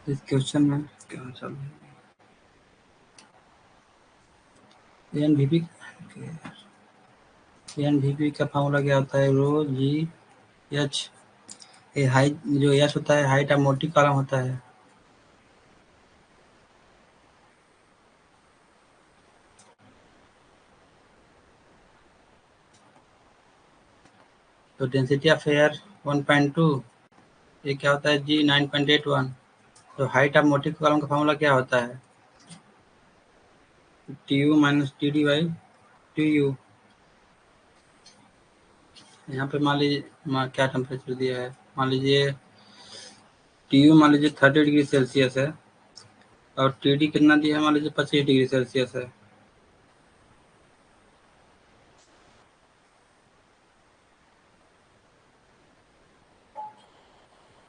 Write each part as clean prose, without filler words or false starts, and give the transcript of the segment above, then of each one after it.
इस क्वेश्चन में क्या चल रहा है? एनवीपी का फॉर्मूला क्या होता है? रो जी एच। ये हाइट जो एच होता है हाइट ऑफ मोटी कॉलम होता है। तो डेंसिटी ऑफ एयर 1.2। ये क्या होता है? जी 9.81। तो हाइट ऑफ मोटी कॉलम का फॉर्मूला क्या होता है? T U minus T D by T U. यहाँ पे मान लीजिए क्या टेम्परेचर दिया है, मान लीजिए टी यू मान लीजिए 30 डिग्री सेल्सियस है और टी डी कितना दिया है? मान लीजिए 25 डिग्री सेल्सियस है।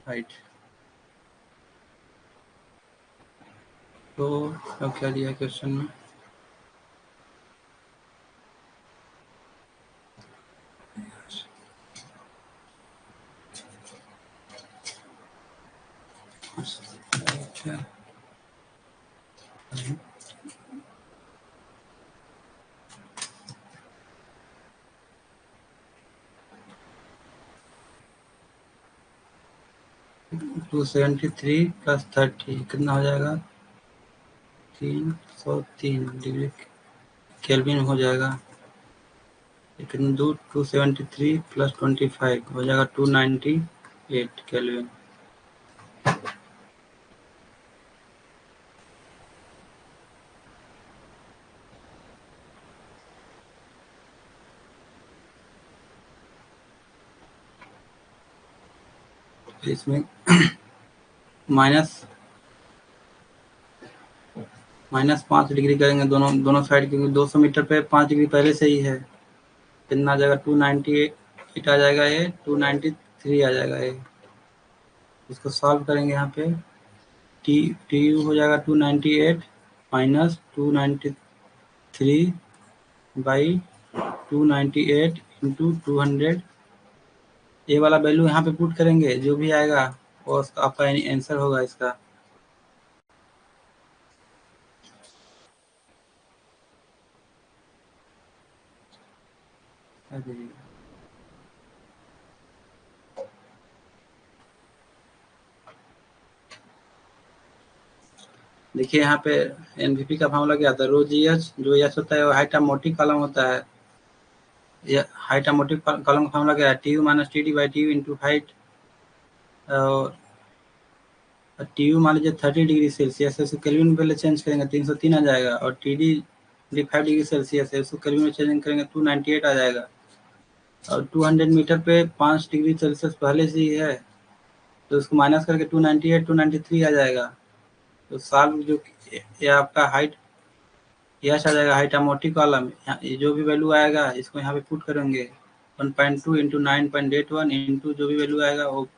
राइट। तो अब क्या दिया क्वेश्चन में? अच्छा 273 प्लस 30 कितना हो जाएगा? 303 डिग्री केल्विन हो जाएगा। कितना दूर? 273 प्लस 25 हो जाएगा 298 केल्विन। इसमें -5 डिग्री करेंगे दोनों साइड, क्योंकि 200 मीटर पे 5 डिग्री पहले से ही है। कितना आ जाएगा? 298 आ जाएगा, ये 293 आ जाएगा। ये इसको सॉल्व करेंगे यहाँ पे। टी यू हो जाएगा 298 माइनस 293 बाई 298 इंटू 200। ये वाला वैल्यू यहाँ पे पुट करेंगे, जो भी आएगा वो आपका आंसर होगा इसका। देखिए यहाँ पे एनवीपी का फॉर्मूला क्या आता है? रो जी एच। जो एच होता है वो हाइट ऑफ मोटी कॉलम होता है। ये हाइट ऑफ मोटी कॉलम का फॉर्मूला क्या है? T U minus T D by T U into height. और टी यू मान लीजिए 30 डिग्री सेल्सियस है, उसको केल्विन में पहले चेंज करेंगे 303 आ जाएगा। और टी डी 5 डिग्री सेल्सियस है, उसको केल्विन में चेंज करेंगे 298 आ जाएगा। और 200 मीटर पे 5 डिग्री सेल्सियस पहले से ही है, तो उसको माइनस करके 298 293 आ जाएगा। तो साल जो ये आपका हाइट यस आ जाएगा, हाइट ऑफ मोटी कॉलम। ये जो भी वैल्यू आएगा इसको यहाँ पे पुट करेंगे। 1.2 इंटू 9.81 इंटू जो भी वैल्यू आएगा वो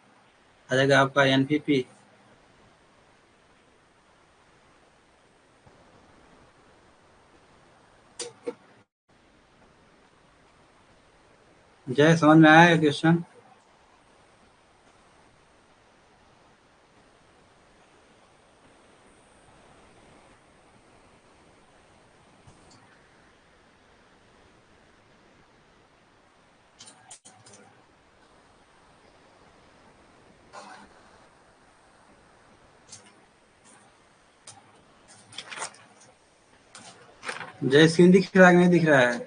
आ जाएगा आपका एनपीपी। जय, समझ में आया क्वेश्चन? जय, स्क्रीन दिख रहा है नहीं दिख रहा है?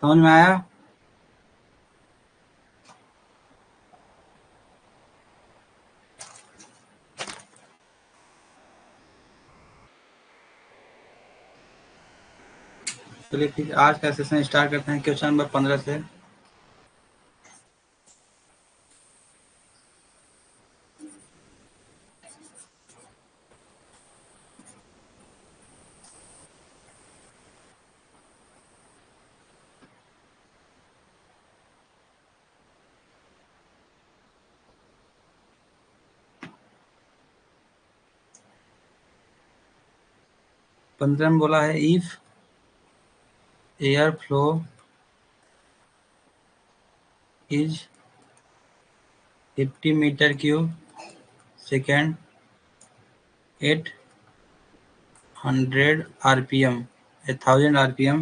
समझ में आया? चलिए ठीक, आज का सेशन स्टार्ट करते हैं क्वेश्चन नंबर 15 से। 15 में बोला है if air flow is 50 meter cube second at 100 RPM, 1000 RPM,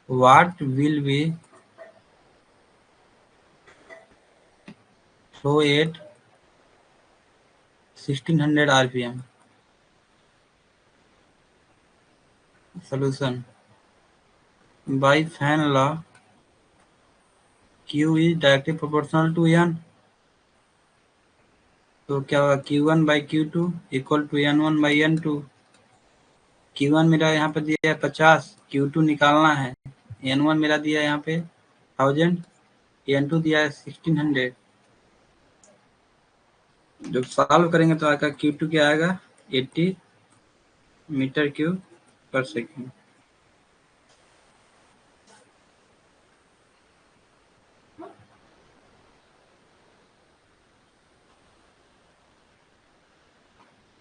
what will be flow at 1600 RPM? Solution: by fan law, Q is directly proportional to N. तो क्या होगा Q1 by Q2 equal to N1 by N2। Q1 मेरा यहाँ पे दिया है 50, Q2 निकालना है, N1 मेरा दिया है यहाँ पे 1000, N2 दिया है 1600। जब सॉल्व करेंगे तो आएगा Q2 क्या आएगा 80 मीटर क्यूब पर सेकेंड।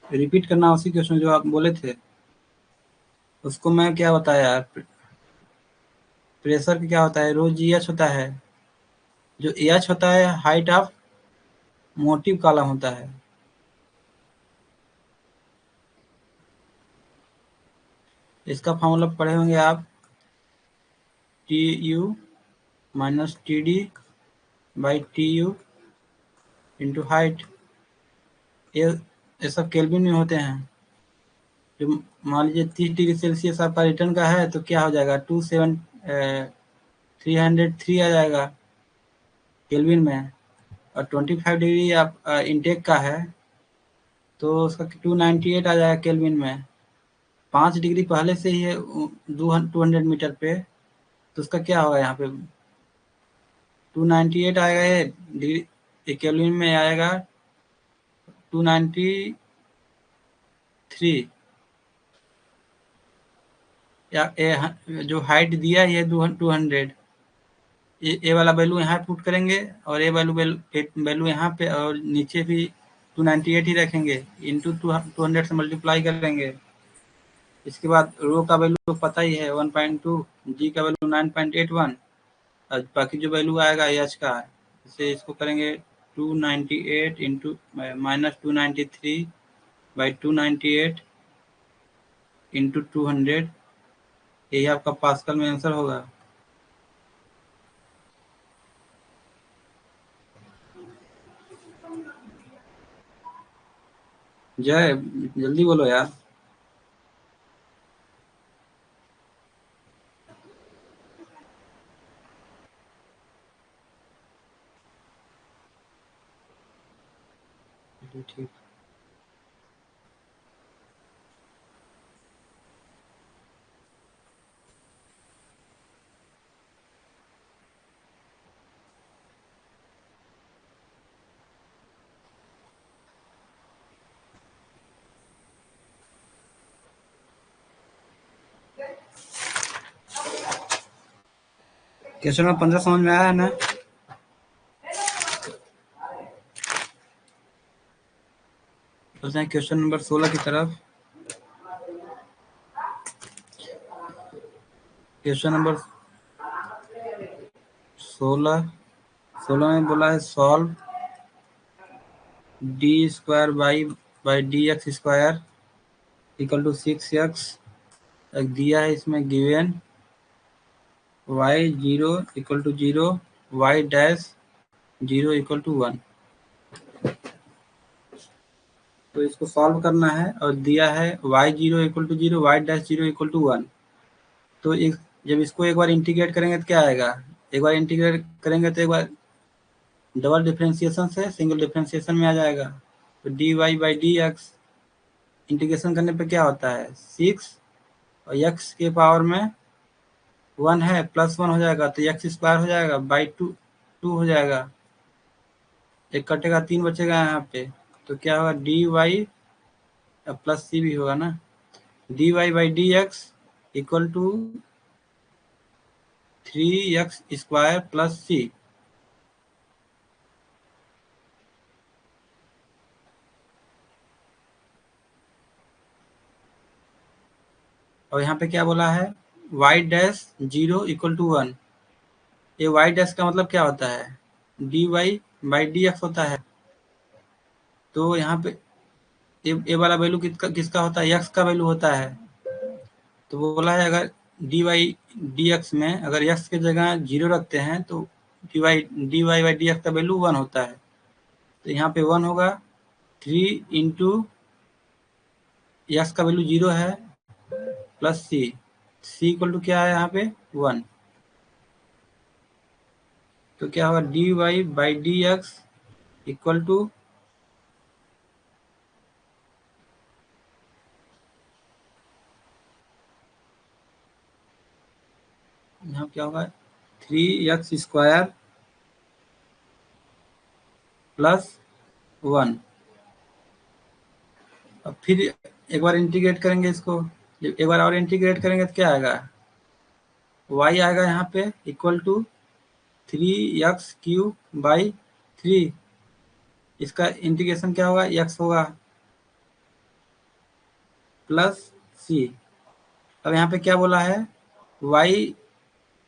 रिपीट करना उसी क्वेश्चन जो आप बोले थे उसको। मैं क्या बताया यार, प्रेशर क्या होता है, रो जी एच होता है। जो एच होता है हाइट ऑफ मोटिव कॉलम होता है। इसका फॉर्मूला पढ़े होंगे आप, T U minus T D by T U into height. ये सब केल्विन में होते हैं। जो मान लीजिए 30 डिग्री सेल्सियस आपका रिटर्न का है तो क्या हो जाएगा 303 आ जाएगा केल्विन में। और 25 डिग्री आप इनटेक का है तो उसका 298 आ जाएगा केल्विन में। 5 डिग्री पहले से ही है 200 मीटर पे, तो उसका क्या होगा यहाँ पे 298 आएगा, ये डिग्री केल्विन में आएगा 293। या जो हाइट दिया है 200, ये वाला वैल्यू यहाँ पुट करेंगे और ये वैल्यू यहाँ पे और नीचे भी 298 ही रखेंगे, इंटू 200 से मल्टीप्लाई करेंगे। इसके बाद रो का वैल्यू पता ही है 1.2, जी का वैल्यू 9.81, और बाकी जो वैल्यू आएगा एच का, इसे इसको करेंगे 298 इंटू माइनस 293 बाई 298 इंटू 200। यही आपका पास्कल में आंसर होगा। जय, जल्दी बोलो यार। ठीक। क्वेश्चन नंबर 15 समझ में आया है ना? चलते हैं क्वेश्चन नंबर 16 की तरफ। क्वेश्चन नंबर 16 में बोला है solve d square by D x square equal to 6x। दिया है इसमें given y 0 equal to 0, y dash 0 equal to 1। तो इसको सॉल्व करना है और दिया है y 0 equal to 0, y dash 0 equal to 1। तो जब इसको एक बार इंटीग्रेट करेंगे तो क्या आएगा, एक बार इंटीग्रेट करेंगे तो एक बार डबल डिफ्रेंशिएशन से सिंगल डिफ्रेंशिएशन में आ जाएगा। तो d Y by D x integration करने पे क्या होता है 6 और x के पावर में 1 है प्लस 1 हो जाएगा तो x स्क्वायर हो जाएगा बाई 2 हो जाएगा। एक कटेगा 3 बचेगा यहाँ पे, तो क्या होगा डी वाई प्लस सी भी होगा ना, d Y by D x equal to 3x square plus c. और यहाँ पे क्या बोला है, वाई डैश 0 इक्वल टू 1। ये वाई डैश का मतलब क्या होता है, d Y by D x होता है। तो यहाँ पे ये वाला वैल्यू किसका किसका होता है, एक्स का वैल्यू होता है। तो वो बोला है अगर डी वाई डी एक्स में अगर एक्स की जगह 0 रखते हैं तो d Y by D x का वैल्यू 1 होता है। तो यहाँ पे 1 होगा, 3 इंटू एक्स का वैल्यू 0 है plus c, c equal to क्या है यहाँ पे 1। तो क्या होगा, D Y by D x equal to यहाँ क्या होगा 3x² प्लस 1। अब फिर एक बार इंटीग्रेट करेंगे इसको, एक बार और इंटीग्रेट करेंगे तो क्या आएगा, y आएगा यहाँ पे इक्वल टू 3x³ बाई 3। इसका इंटीग्रेशन क्या होगा, x होगा प्लस c। अब यहाँ पे क्या बोला है, y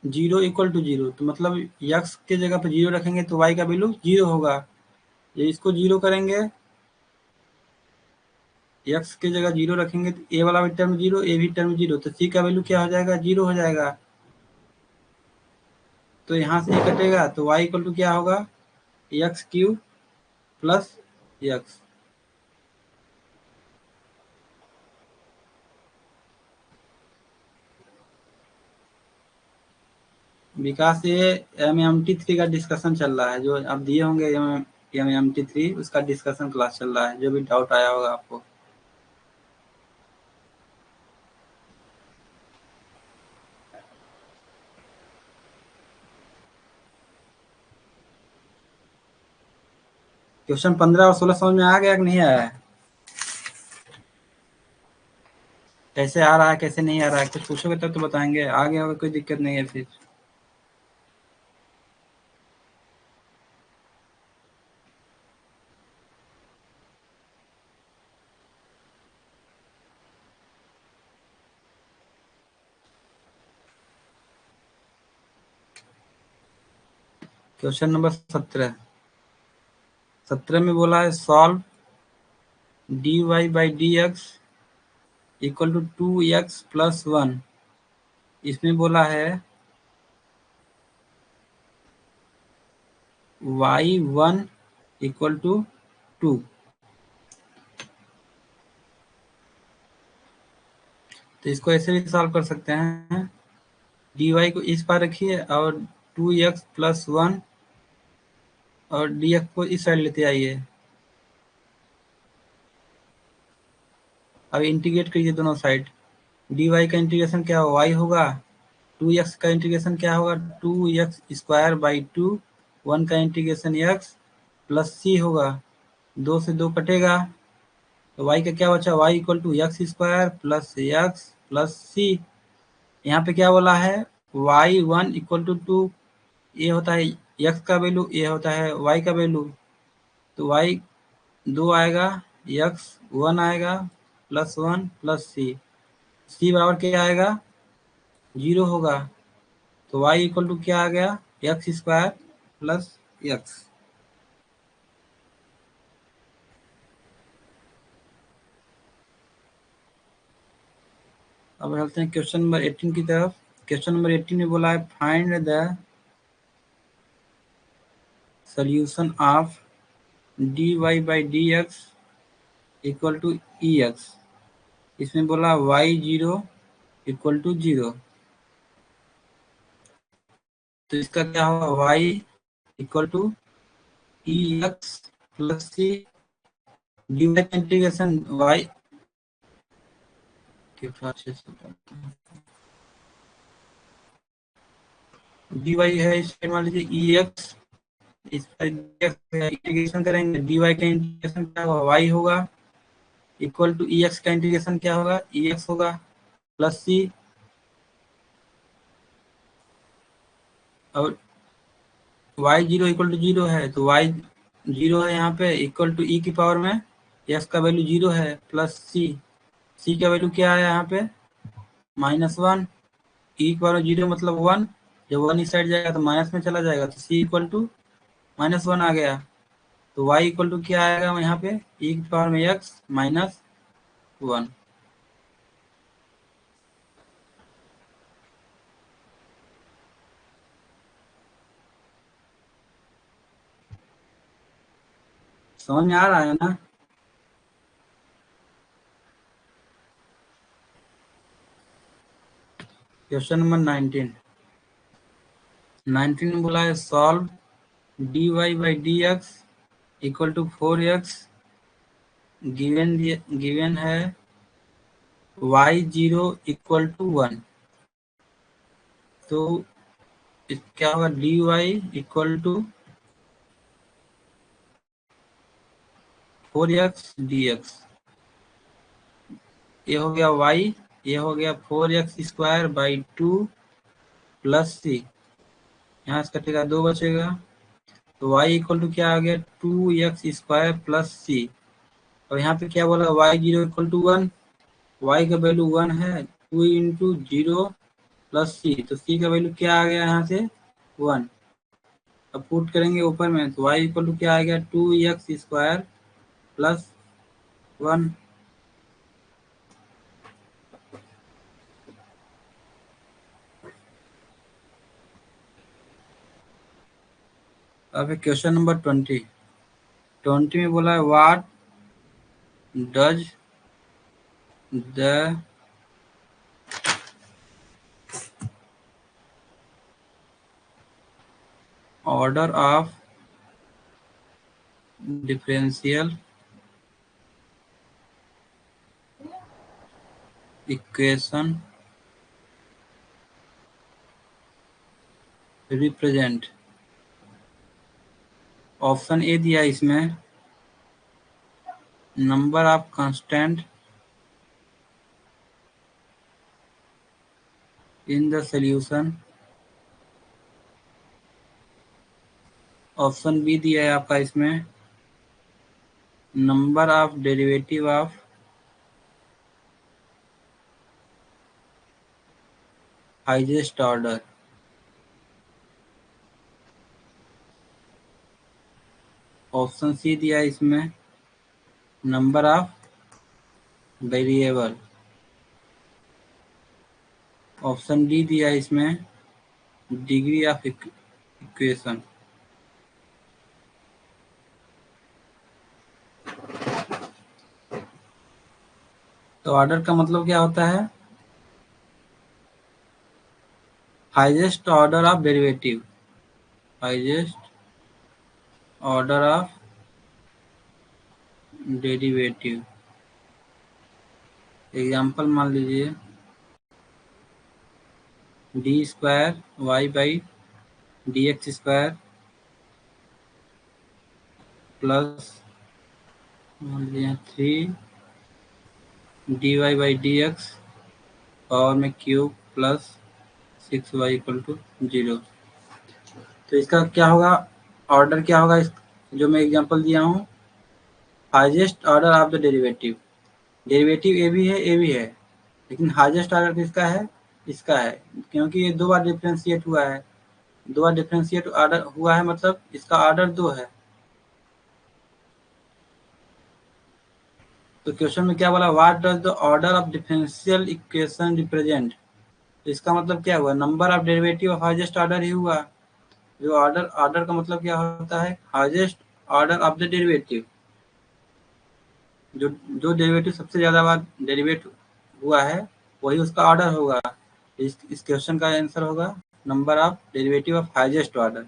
0 इक्वल टू 0, तो मतलब x के जगह पे 0 रखेंगे तो y का वैल्यू 0 होगा। ये इसको 0 करेंगे, x की जगह 0 रखेंगे तो a वाला भी टर्म 0, a भी टर्म 0, तो c का वैल्यू क्या हो जाएगा, 0 हो जाएगा। तो यहाँ से ये कटेगा तो y इक्वल टू क्या होगा, x³ प्लस x। विकास ये MMT3 का डिस्कशन चल रहा है, जो आप दिए होंगे MMT3 उसका डिस्कशन क्लास चल रहा है, जो भी डाउट आया होगा आपको। क्वेश्चन 15 और 16 समझ में आ गया कि नहीं आया है, कैसे आ रहा है कैसे नहीं आ रहा है, कुछ पूछोगे तब तो बताएंगे, आ गया होगा कोई दिक्कत नहीं है फिर। क्वेश्चन नंबर 17 में बोला है solve d Y by D x equal to 2x plus 1। इसमें बोला है y1 इक्वल टू 2। तो इसको ऐसे भी सॉल्व कर सकते हैं, डी वाई को इस पार रखिए और 2x प्लस 1 और डी एक्स को इस साइड लेते आइए। अब इंटीग्रेट करिए दोनों साइड, डी वाई का इंटीग्रेशन क्या होगा, y होगा, 2x का इंटीग्रेशन क्या होगा, 2x² बाई 2, 1 का इंटीग्रेशन x प्लस c होगा, 2 से 2 कटेगा तो y का क्या बचा, y equal to x² plus c। यहाँ पे क्या बोला है, y1 इक्वल टू 2, ये होता है x का वैल्यू, ये होता है y का वैल्यू। तो y 2 आएगा, x 1 आएगा, प्लस 1 प्लस c बराबर क्या आएगा, 0 होगा। तो y इक्वल टू क्या आ गया, x² प्लस x। अब चलते हैं क्वेश्चन नंबर 18 की तरफ। क्वेश्चन नंबर 18 में बोला है find the solution of d Y by D x equal to e x. इसमें बोला y0 इक्वल टू 0। तो इसका क्या होगा, y equal to e x plus c, d y का इंटीग्रेशन y डी वाई है, इस मान लीजिए ई एक्स, इस इंटीग्रेशन करेंगे, डी वाई का इंटीग्रेशन क्या होगा, y होगा इक्वल टू ई एक्स का इंटीग्रेशन क्या होगा, ई एक्स होगा प्लस सी, और y0 इक्वल टू 0 है तो y 0 है यहाँ पे इक्वल टू ई की पावर में x का वैल्यू 0 है प्लस c, c का वैल्यू क्या है यहाँ पे -1, e⁻0 मतलब 1, जब 1 इस साइड जाएगा तो माइनस में चला जाएगा, तो c = -1 आ गया। तो y = क्या आएगा यहाँ पे, e⁻x -1। समझ में आ रहा है ना? क्वेश्चन नंबर 19 में बोला है सॉल्व dy/dx = 4x, गिवन है y0 = 1। तो क्या होगा, dy = 4x dx, ये हो गया y, ये हो गया 4x² + c, यहाँ से कटेगा 2 बचेगा, तो y = क्या आ गया, 2x² + c। और यहाँ पे क्या बोला, y0 = 1, y का वैल्यू 1 है, 2 × 0 + c, तो c का वैल्यू क्या आ गया यहाँ से, 1। अब पुट करेंगे ऊपर में, तो y = क्या आ गया, 2x² + 1। अब क्वेश्चन नंबर 20 में बोला है what does the order of differential equation represent. Option A दिया इसमें, number of constant in the solution. Option B दिया है आपका इसमें, number of derivative of highest order. Option C दिया है इसमें, number of variable. Option D दिया है इसमें, डिग्री ऑफ इक्वेशन। तो ऑर्डर का मतलब क्या होता है, highest order of derivative, highest order of derivative. Example मान लीजिए, d² y/dx² प्लस मान लीजिए 3 dy/dx पावर में क्यूब प्लस 6y = 0। तो इसका क्या होगा, ऑर्डर क्या होगा, जो मैं एग्जांपल दिया हूँ, highest order of the derivative. Derivative a भी है, लेकिन हाईएस्ट ऑर्डर किसका है, इसका है, क्योंकि ये 2 बार डिफरेंशिएट हुआ है। 2 बार डिफरेंशिएट ऑर्डर हुआ है, मतलब इसका ऑर्डर 2 है। तो क्वेश्चन में क्या बोला, what does the order of differential equation represent. तो इसका मतलब क्या हुआ, number of derivative of highest order ही हुआ। जो ऑर्डर का मतलब क्या होता है, highest order of the derivative. जो डेरिवेटिव सबसे ज्यादा बार डेरिवेट हुआ है, वही उसका ऑर्डर होगा। इस क्वेश्चन का आंसर होगा number of derivative of highest order.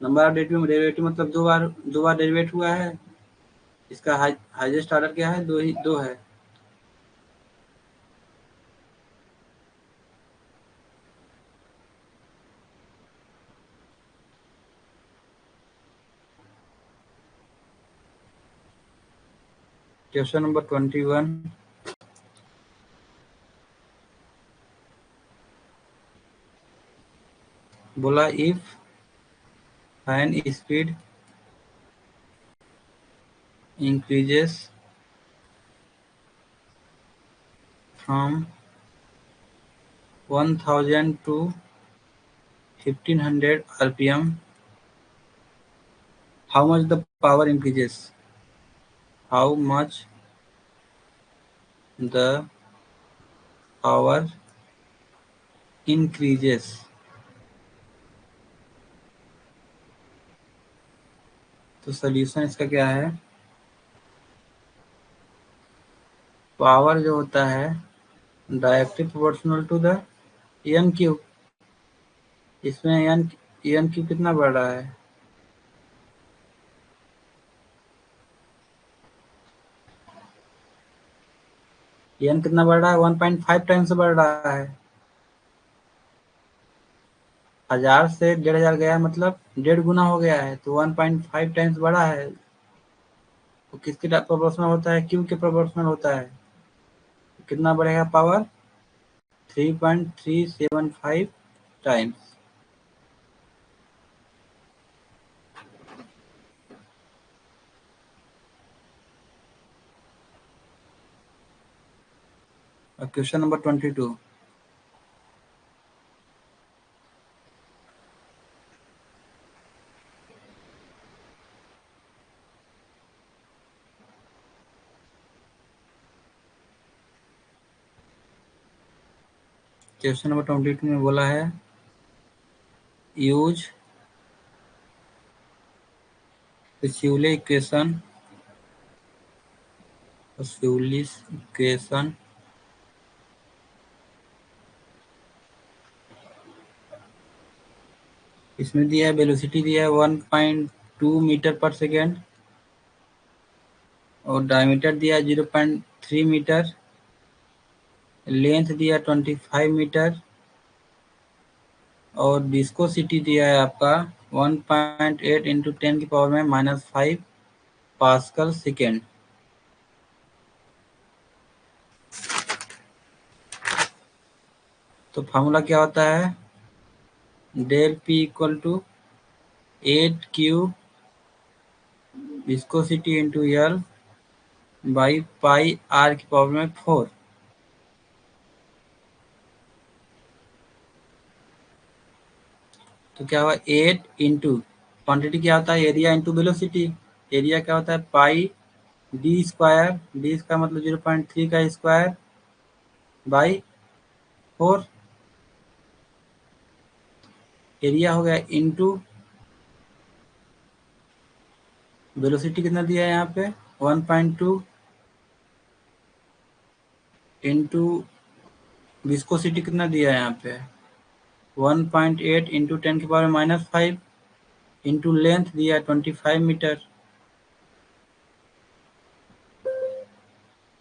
Number of derivative मतलब 2 बार डेरिवेट हुआ है, इसका हाईएस्ट ऑर्डर क्या है, 2 है। क्वेश्चन नंबर 21, बोला if fan speed increases from 1000 to 1500 rpm, how much the power increases? How much the power increases? तो solution इसका क्या है? पावर जो होता है directly proportional to the N cube. इसमें एन क्यूब कितना बढ़ रहा है? एन कितना बढ़ रहा है? 1.5 टाइम्स बढ़ रहा है। 1000 से 1500 गया मतलब 1.5 गुना हो गया है, तो 1.5 टाइम्स बढ़ा है। तो किसके प्रोपोर्शनल होता है? क्यू के प्रोपोर्शनल होता है। कितना बढ़ेगा power? 3.375 times. Question number 22। Question number 22 में बोला है यूज Pauli इक्वेशन इसमें दिया है वेलोसिटी दिया है 1.2 मीटर पर सेकेंड और डायमीटर दिया है 0.3 मीटर, लेंथ दिया 25 मीटर और विस्कोसिटी दिया है आपका 1.8 इंटू 10 की पावर में -5 पास्कल सेकेंड। तो फार्मूला क्या होता है? Del P equal to 8 cube viscosity into L by pi R की पावर में 4। तो क्या हुआ? 8 इंटू क्वान्टिटी क्या होता है? Area into velocity. एरिया क्या होता है? पाई डी स्क्वायर, डी का मतलब 0.3 का स्क्वायर बाई 4। एरिया हो गया इंटू वेलोसिटी कितना दिया है यहाँ पे? 1.2 इंटू विस्कोसिटी कितना दिया है यहाँ पे? 1.8 इंटू 10 की पावर -5 इंटू लेंथ दिया है 25 मीटर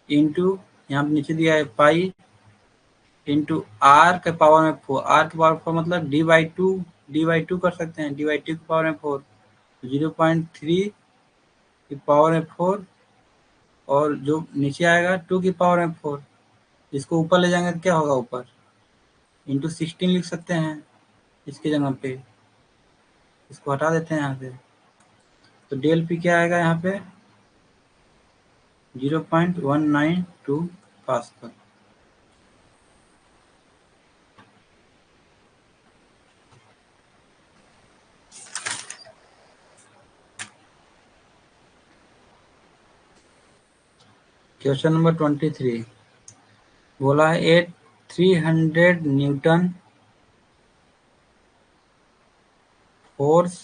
इंटू यहाँ पे नीचे दिया है पाई इंटू आर के पावर में 4। आर के पावर 4 मतलब डी बाई टू कर सकते हैं। डी बाई टू की पावर में 4, 0.3 की पावर में 4 और जो नीचे आएगा 2 की पावर में 4। इसको ऊपर ले जाएंगे तो क्या होगा? ऊपर इंटू 16 लिख सकते हैं इसकी जगह पे। इसको हटा देते हैं यहाँ से। तो डेल पी क्या आएगा यहाँ पे? 0.192 पास्कल। क्वेश्चन नंबर 23 बोला है at 300 newton force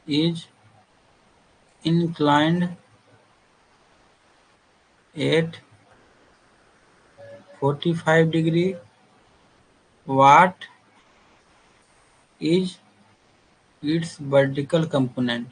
is inclined at 45 degree. What is its vertical component?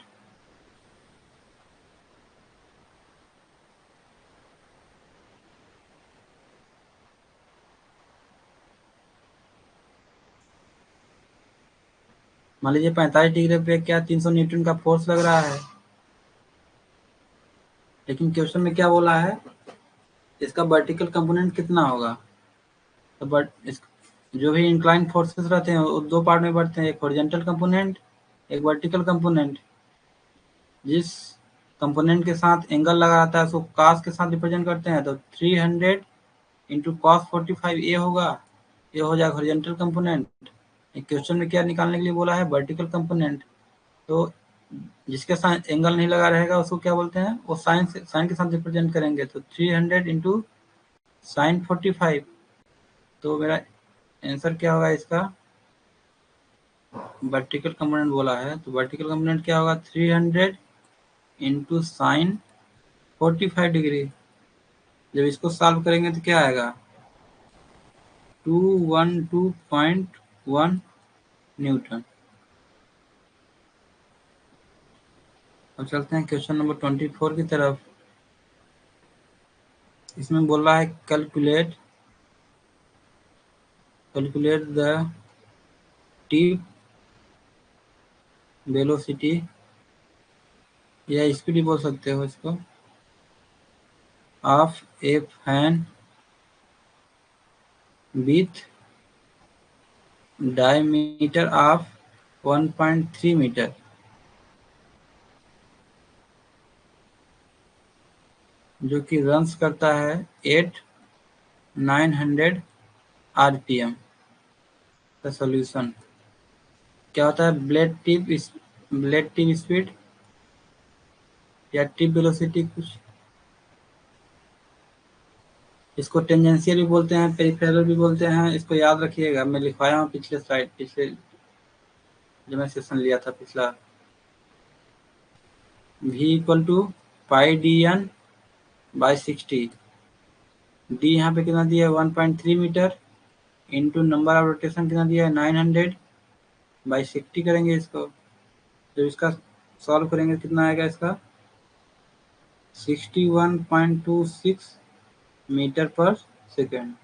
मान लीजिए 45 डिग्री पे क्या 300 न्यूटन का फोर्स लग रहा है, लेकिन क्वेश्चन में क्या बोला है? इसका वर्टिकल कंपोनेंट कितना होगा? तो जो भी इंक्लाइन फोर्सेस रहते हैं वो दो पार्ट में बढ़ते हैं, एक हॉरिजॉन्टल कंपोनेंट, एक वर्टिकल कंपोनेंट। जिस कंपोनेंट के साथ एंगल लगा रहता है उसको कास के साथ रिप्रेजेंट करते हैं। तो 300 इंटू कॉस 45 ये होगा, ये हो जाएगा हॉरिजॉन्टल कंपोनेंट। क्वेश्चन में क्या निकालने के लिए बोला है, वर्टिकल कंपोनेंट। तो जिसके साथ एंगल नहीं लगा रहेगा उसको क्या बोलते हैं, वो साइन के साथ रिप्रेजेंट करेंगे। तो 300 इंटू साइन 45, तो मेरा आंसर क्या होगा इसका, वर्टिकल कंपोनेंट बोला है तो वर्टिकल कंपोनेंट क्या होगा, 300 इंटू साइन 45 डिग्री। जब इसको सॉल्व करेंगे तो क्या आएगा, 212.1 न्यूटन। अब चलते हैं क्वेश्चन नंबर 24 की तरफ। इसमें बोल रहा है कैलकुलेट द टिप वेलोसिटी, या स्पीड भी बोल सकते हो इसको, of a fan with diameter of 1.3 metre, जो कि रन्स करता है 900 आरपीएम। का सॉल्यूशन क्या होता है, ब्लेड टिप स्पीड या टिप वेलोसिटी कुछ, इसको टेंजेंशियल भी बोलते हैं, पेरिफेरल भी बोलते हैं। इसको याद रखिएगा, मैं लिखवाया हूँ पिछले जो मैं सेशन लिया था पिछला। v equal to pi D N by 60। D यहाँ पे कितना दिया है 1.3 metre, into number of rotation कितना दिया है 900 बाई 60 करेंगे इसको। जब इसका सॉल्व करेंगे कितना आएगा इसका, 61.26 मीटर पर सेकेंड।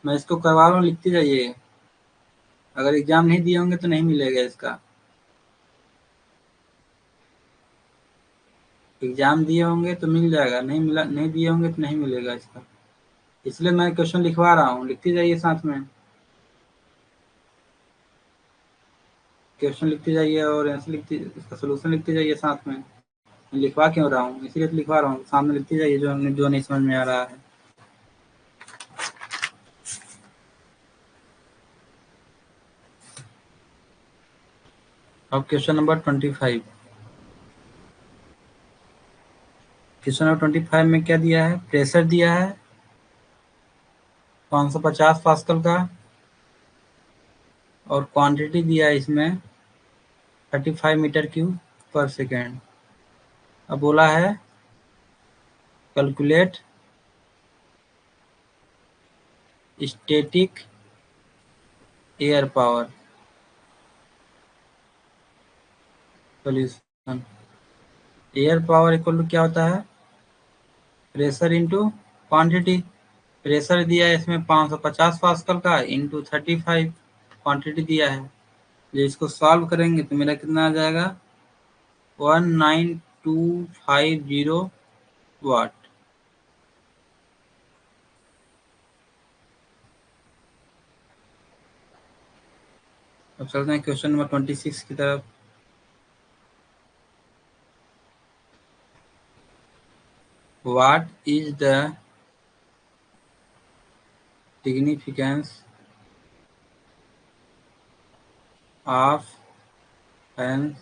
मैं इसको करवा रहा हूँ, लिखते जाइए। अगर एग्जाम नहीं दिए होंगे तो नहीं मिलेगा इसका, एग्जाम दिए होंगे तो मिल जाएगा, नहीं दिए होंगे तो नहीं मिलेगा इसका। इसलिए मैं क्वेश्चन लिखवा रहा हूँ, लिखते जाइए साथ में, क्वेश्चन लिखते जाइए और आंसर इसका सोल्यूशन लिखते जाइए साथ में। मैं लिखवा क्यों रहा हूँ, इसीलिए तो लिखवा रहा हूँ, सामने लिखते जाइए जो नहीं समझ में आ रहा है। अब क्वेश्चन नंबर 25। क्वेश्चन नंबर 25 में क्या दिया है, प्रेशर दिया है 550 पास्कल का, और क्वांटिटी दिया है इसमें 35 मीटर क्यूब पर सेकेंड। अब बोला है calculate static air power solution. Air power equal to क्या होता है, प्रेशर इंटू क्वांटिटी। प्रेशर दिया है इसमें 550 पास्कल का इंटू 35 क्वांटिटी दिया है। जो इसको सॉल्व करेंगे तो मेरा कितना आ जाएगा, 19250 वाट। अब चलते हैं क्वेश्चन नंबर 26 की तरफ। What is the significance of an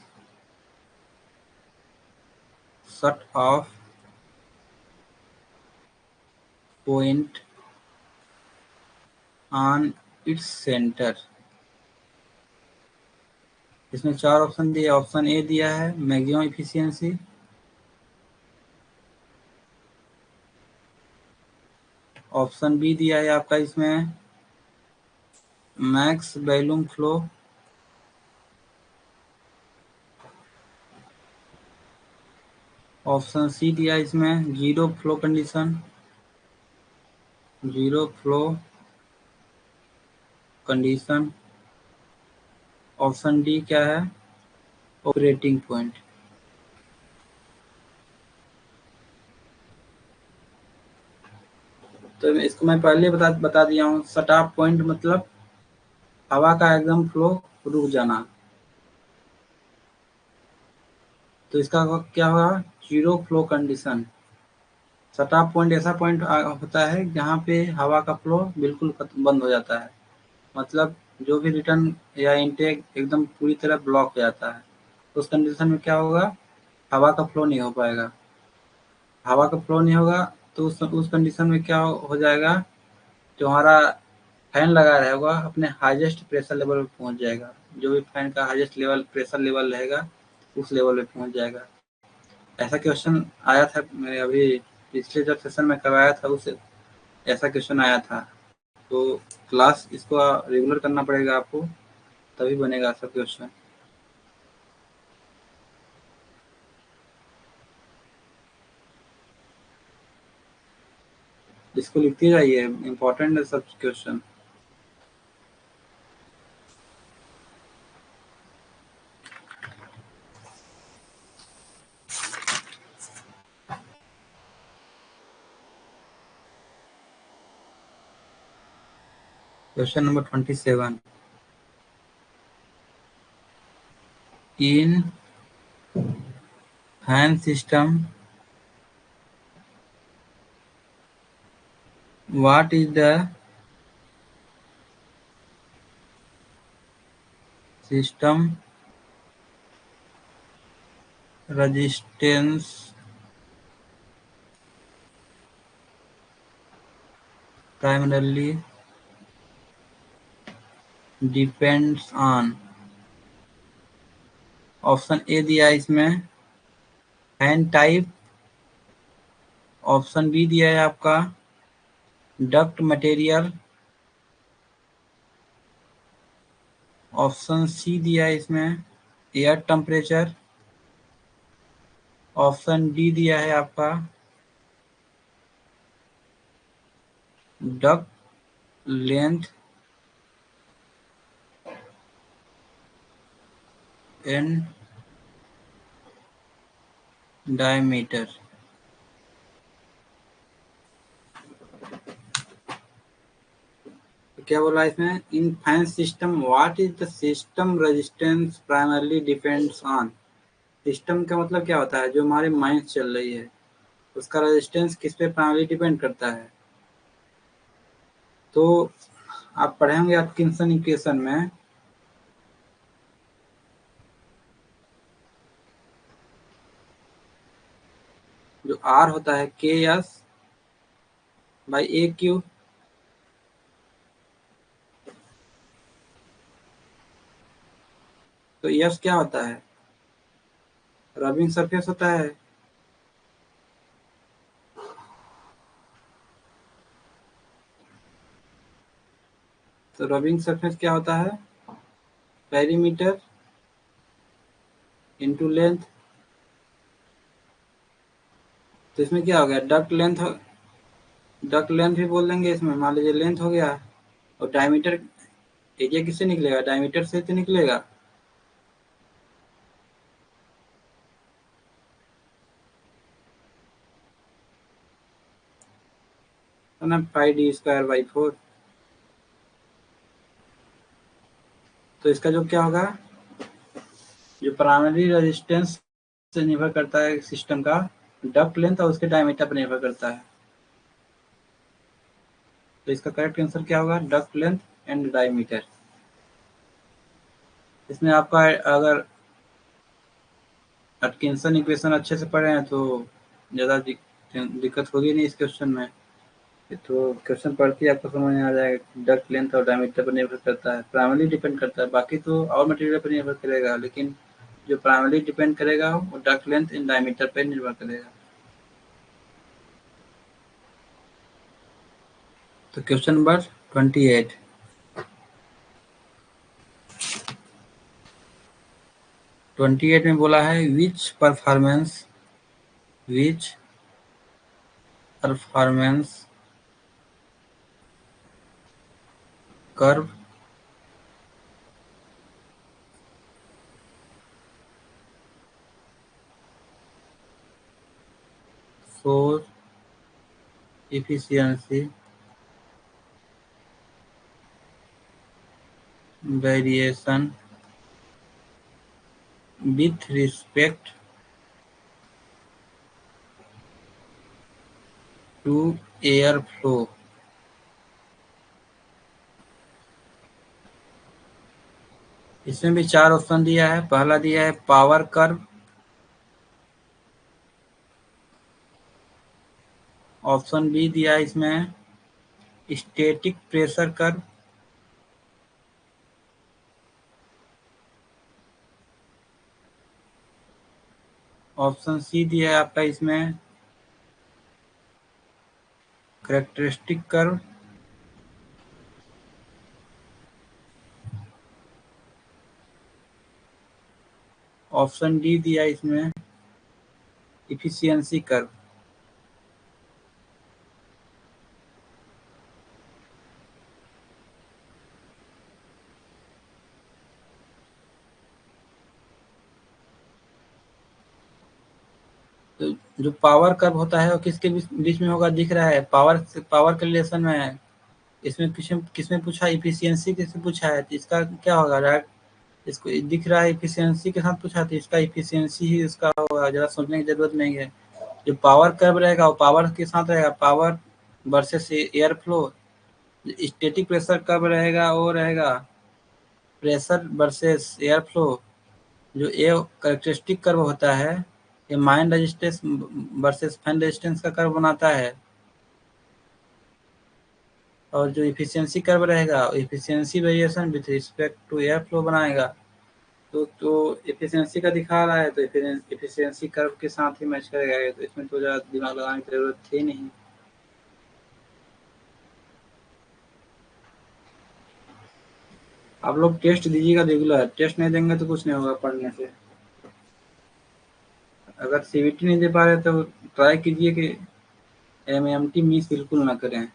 shut off point on its center? इसमें 4 ऑप्शन दिए। ऑप्शन ए दिया है मैक्सिमम इफिशियंसी, ऑप्शन बी दिया है आपका इसमें max volume flow, option C दिया है इसमें zero flow condition, option D क्या है, ऑपरेटिंग पॉइंट। तो इसको मैं पहले बता दिया हूँ। शट ऑफ पॉइंट मतलब हवा का एकदम फ्लो रुक जाना। तो इसका क्या होगा, zero flow condition. Shut off point ऐसा पॉइंट होता है जहाँ पे हवा का फ्लो बिल्कुल बंद हो जाता है, मतलब जो भी रिटर्न या इनटेक एकदम पूरी तरह ब्लॉक हो जाता है। तो उस कंडीशन में क्या होगा, हवा का फ्लो नहीं हो पाएगा। हवा का फ्लो नहीं होगा तो उस कंडीशन में क्या हो जाएगा, जो हमारा फैन लगा रहेगा अपने हाईएस्ट प्रेशर लेवल पे पहुंच जाएगा। जो भी फैन का हाईएस्ट लेवल प्रेशर लेवल रहेगा उस लेवल पे पहुंच जाएगा। ऐसा क्वेश्चन आया था मेरे अभी पिछले जब सेशन में करवाया था, उस ऐसा क्वेश्चन आया था। तो क्लास इसको रेगुलर करना पड़ेगा आपको, तभी बनेगा सब क्वेश्चन। इसको लिखते जाइए, इम्पोर्टेंट है सब question. Question number 27, in fan system what is the system resistance primarily depends on। Option A दिया है इसमें फैन टाइप, ऑप्शन बी दिया है आपका डक्ट मटेरियल, ऑप्शन सी दिया है इसमें एयर टेम्परेचर, ऑप्शन डी दिया है आपका डक्ट लेंथ एंड डायमीटर। क्या बोला इसमें, in fan system what is the system resistance primarily depends on. System का मतलब क्या होता है, जो हमारी माइंस चल रही है उसका रेजिस्टेंस किस पे प्राइमरली डिपेंड करता है। तो आप पढ़े होंगे एटकिंसन इक्वेशन में, जो आर होता है के एस बाई ए क्यू। तो एस क्या होता है, रबिंग सरफेस होता है। तो रबिंग सरफेस क्या होता है, पेरीमीटर इंटू लेंथ। तो इसमें क्या हो गया, डक्ट लेंथ, डक्ट लेंथ भी बोल देंगे इसमें, मान लीजिए लेंथ हो गया। और डायमीटर एरिया किससे निकलेगा, डायमीटर से तो निकलेगा। तो ना पाई डी स्क्वायर बाई 4। तो इसका जो क्या होगा, जो प्राइमरी रेजिस्टेंस से निर्भर करता है सिस्टम का, डक्ट लेंथ और उसके डायमीटर पर निर्भर करता है। तो इसका करेक्ट आंसर क्या होगा, डक्ट लेंथ एंड डायमीटर। इसमें आपका अगर एटकिंसन इक्वेशन अच्छे से पढ़े हैं तो ज़्यादा दिक्कत होगी नहीं इस क्वेश्चन में। तो क्वेश्चन पढ़ते ही आपको समझ में आ जाएगा, डक्ट लेंथ और डायमीटर पर निर्भर करता है, प्राइमरी डिपेंड करता है। बाकी तो और मटेरियल पर निर्भर करेगा, लेकिन जो प्राइमरी डिपेंड करेगा वो डक्ट लेंथ एंड डायमीटर पर निर्भर करेगा। तो क्वेश्चन नंबर 28, 28 में बोला है which performance curve shows efficiency variation with respect to air flow. इसमें भी 4 ऑप्शन दिया है। पहला दिया है पावर कर्व, ऑप्शन बी दिया है इसमें static pressure curve, option C दिया है आपका इसमें कैरेक्टरिस्टिक कर्व, ऑप्शन डी दिया है इसमें इफिशियंसी कर्व। तो जो पावर कर्व होता है वो किसके बीच में होगा दिख रहा है? पावर के रिलेशन में है। इसमें किसमें पूछा? इफिशियंसी किससे पूछा है, तो इसका क्या होगा? राइट, इसको दिख रहा है इफिशियंसी के साथ पूछा, तो इसका इफिशियंसी ही इसका होगा, ज़्यादा सोचने की जरूरत नहीं है। जो पावर कर्व रहेगा वो पावर के साथ रहेगा, power versus air flow. Static pressure curve रहेगा वो रहेगा प्रेशर वर्सेस एयर फ्लो। जो ए कैरेक्टरिस्टिक कर्व होता है ये mine resistance versus fan resistance का कर्व बनाता है। और जो इफिशियंसी कर्व रहेगा efficiency variation with respect to air flow बनाएगा। तो इफिशियंसी का दिखा रहा है तो इफिशियंसी कर्व के साथ ही मैच करेगा ये, तो इसमें तो ज़्यादा दिमाग लगाने की जरूरत थी नहीं। आप लोग टेस्ट दीजिएगा रेगुलर, टेस्ट नहीं देंगे तो कुछ नहीं होगा पढ़ने से। अगर सीवीटी नहीं दे पा रहे तो ट्राई कीजिए कि एमएमटी मिस बिल्कुल ना करें।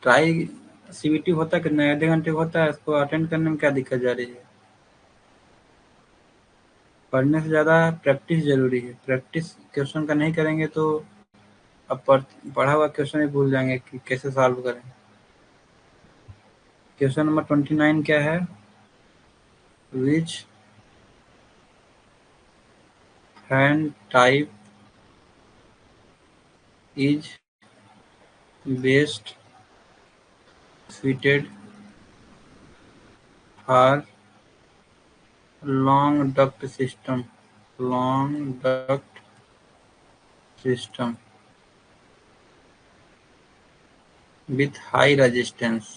ट्राई सीवीटी होता है कितना, आधे घंटे होता है, उसको अटेंड करने में क्या दिक्कत जा रही है? पढ़ने से ज़्यादा प्रैक्टिस ज़रूरी है। प्रैक्टिस क्वेश्चन का नहीं करेंगे तो अब पढ़ा हुआ क्वेश्चन ही भूल जाएंगे कि कैसे सॉल्व करें। क्वेश्चन नंबर 29 क्या है? Which fan type is best suited for long duct system with high resistance।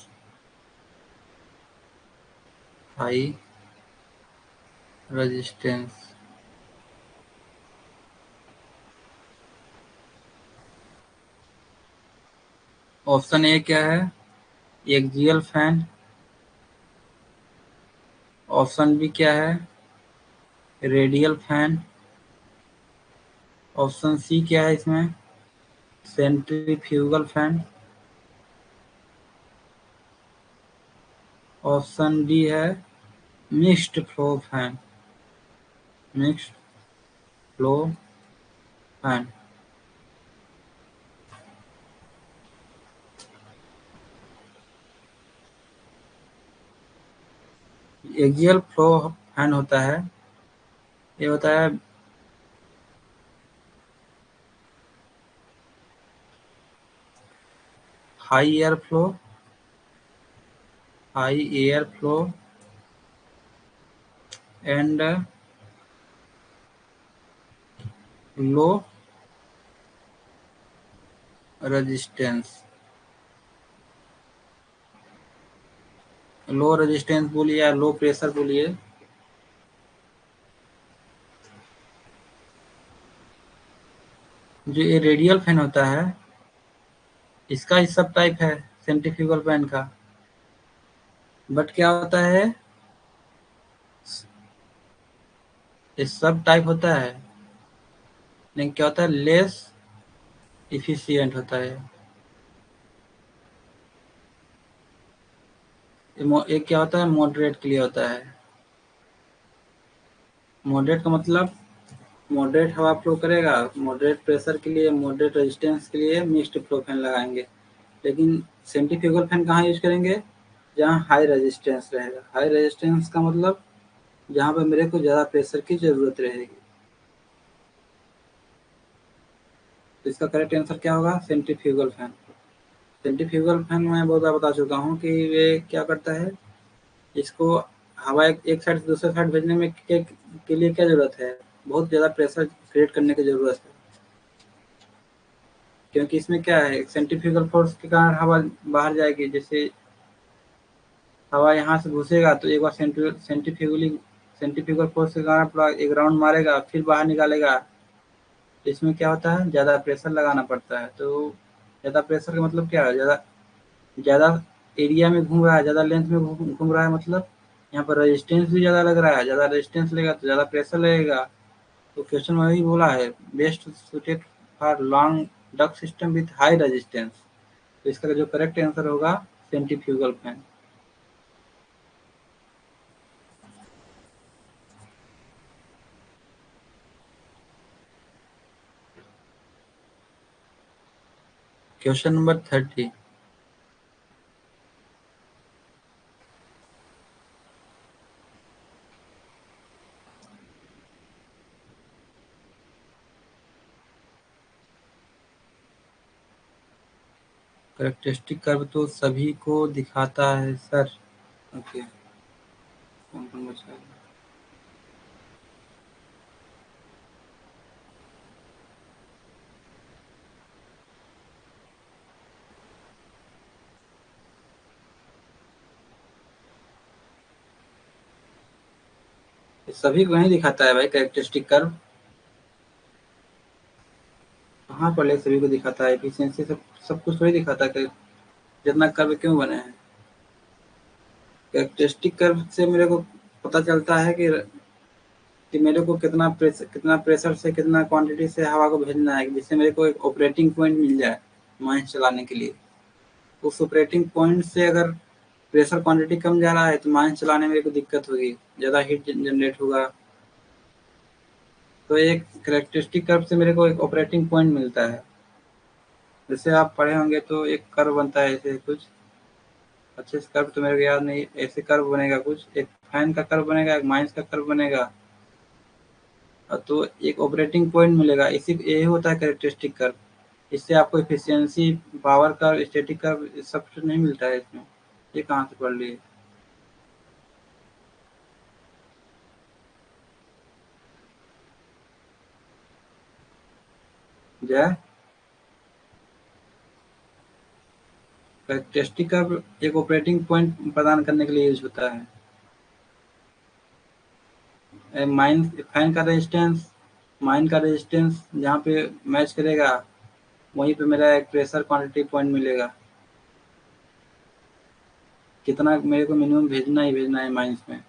Option A क्या है? Axial fan. ऑप्शन बी क्या है? Radial fan. ऑप्शन सी क्या है इसमें? Centrifugal fan. ऑप्शन डी है mixed flow fan. Mixed flow fan. Axial flow fan होता है, ये होता है high air flow and low resistance. Low resistance बोलिए या लो प्रेशर बोलिए। जो ये रेडियल फैन होता है इसका ही सब टाइप है सेंट्रीफ्यूगल फैन का, बट क्या होता है ये सब टाइप होता है, लेकिन क्या होता है लेस इफिशियंट होता है। एक क्या होता है मॉडरेट के लिए होता है। मॉडरेट का मतलब मॉडरेट हवा फ्लो करेगा, मॉडरेट प्रेशर के लिए, मॉडरेट रेजिस्टेंस के लिए मिक्स्ड फ्लो फैन लगाएंगे। लेकिन सेंट्रीफ्यूगल फैन कहाँ यूज करेंगे? जहाँ हाई रेजिस्टेंस रहेगा। हाई रेजिस्टेंस का मतलब जहाँ पे मेरे को ज़्यादा प्रेशर की ज़रूरत रहेगी। तो इसका करेक्ट आंसर क्या होगा? Centrifugal fan. सेंट्रीफ्यूगल फैन मैं बहुत बार बता चुका हूँ कि ये क्या करता है, इसको हवा एक साइड से दूसरे साइड भेजने में के लिए क्या ज़रूरत है? बहुत ज़्यादा प्रेशर क्रिएट करने की ज़रूरत है, क्योंकि इसमें क्या है, सेंट्रीफ्यूगल फोर्स के कारण हवा बाहर जाएगी। जैसे हवा यहाँ से घुसेगा तो एक बार सेंट्रीफ्यूगल फोर्स के कारण पूरा एक राउंड मारेगा, फिर बाहर निकालेगा। तो इसमें क्या होता है, ज़्यादा प्रेशर लगाना पड़ता है। तो ज़्यादा प्रेशर का मतलब क्या है? ज़्यादा ज़्यादा एरिया में घूम रहा है, ज़्यादा लेंथ में घूम रहा है, मतलब यहाँ पर रेजिस्टेंस भी ज़्यादा लग रहा है। ज़्यादा रेजिस्टेंस लगेगा तो ज़्यादा प्रेशर लगेगा। तो क्वेश्चन में वही बोला है, best suited for long duct system with high resistance. तो इसका जो करेक्ट आंसर होगा centrifugal fan. Question number 30। Characteristic curve तो सभी को दिखाता है सर। ओके, कौन कौन बचा है? ये सभी को नहीं दिखाता है भाई कैरेक्टरिस्टिक कर्व। कहाँ पर ले सभी को दिखाता है? एफिशिएंसी सब सब कुछ थोड़ी दिखाता है। जितना कर्व क्यों बने हैं? कैरेक्टरिस्टिक कर्व से मेरे को पता चलता है कि मेरे को कितना प्रेशर से कितना क्वांटिटी से हवा को भेजना है, जिससे मेरे को एक ऑपरेटिंग पॉइंट मिल जाए माइंस चलाने के लिए। उस ऑपरेटिंग पॉइंट से अगर प्रेशर क्वांटिटी कम जा रहा है तो माइंस चलाने में मेरे को दिक्कत होगी, ज़्यादा हीट जनरेट होगा। तो एक कैरेक्टरिस्टिक कर्व से मेरे को एक ऑपरेटिंग पॉइंट मिलता है। जैसे आप पढ़े होंगे तो एक कर्व बनता है ऐसे कुछ, अच्छे से कर्व तो मेरे को याद नहीं, ऐसे कर्व बनेगा कुछ, एक फैन का कर्व बनेगा, एक माइंस का कर्व बनेगा, तो एक ऑपरेटिंग पॉइंट मिलेगा। इसी यही होता है कैरेक्टरिस्टिक कर्व। इससे आपको efficiency, power curve, static curve सब कुछ नहीं मिलता है इसमें। ये कहाँ से पढ़ लिए? जय, कैरेक्टरिस्टिक कर्व एक ऑपरेटिंग पॉइंट प्रदान करने के लिए यूज होता है। माइन फैन का रेजिस्टेंस, माइन का रेजिस्टेंस जहाँ पे मैच करेगा वहीं पे मेरा एक प्रेशर क्वांटिटी पॉइंट मिलेगा, कितना मेरे को मिनिमम भेजना ही भेजना है माइंस में।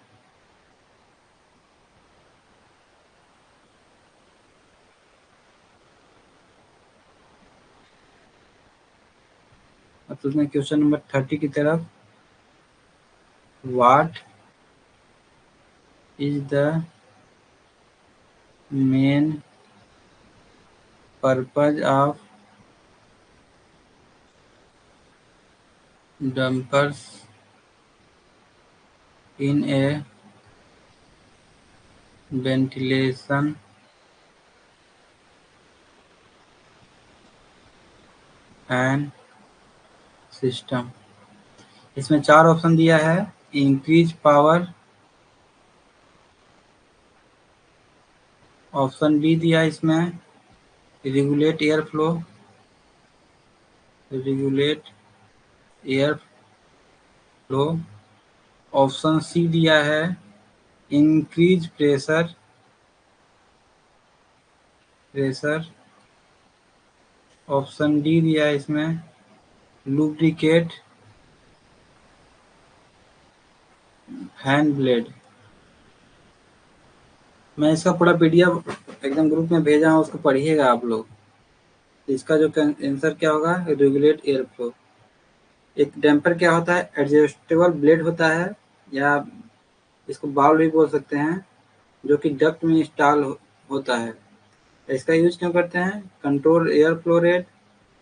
अब तो उसने क्वेश्चन नंबर 30 की तरफ, what is the main purpose of dumpers in A ventilation fan system? इसमें चार ऑप्शन दिया है। इंक्रीज पावर, ऑप्शन बी दिया इसमें regulate air flow, regulate air flow. Option C दिया है increase pressure, pressure. Option D दिया है इसमें लुब्रिकेट फैन ब्लेड। मैं इसका पूरा पीडीएफ एकदम ग्रुप में भेजा हूँ, उसको पढ़िएगा आप लोग। इसका जो आंसर क्या होगा, रेगुलेट एयर फ्लो। एक डैम्पर क्या होता है, एडजस्टेबल ब्लेड होता है, या इसको बाउल भी बोल सकते हैं, जो कि डक्ट में इंस्टॉल होता है। इसका यूज क्यों करते हैं? Control air flow rate,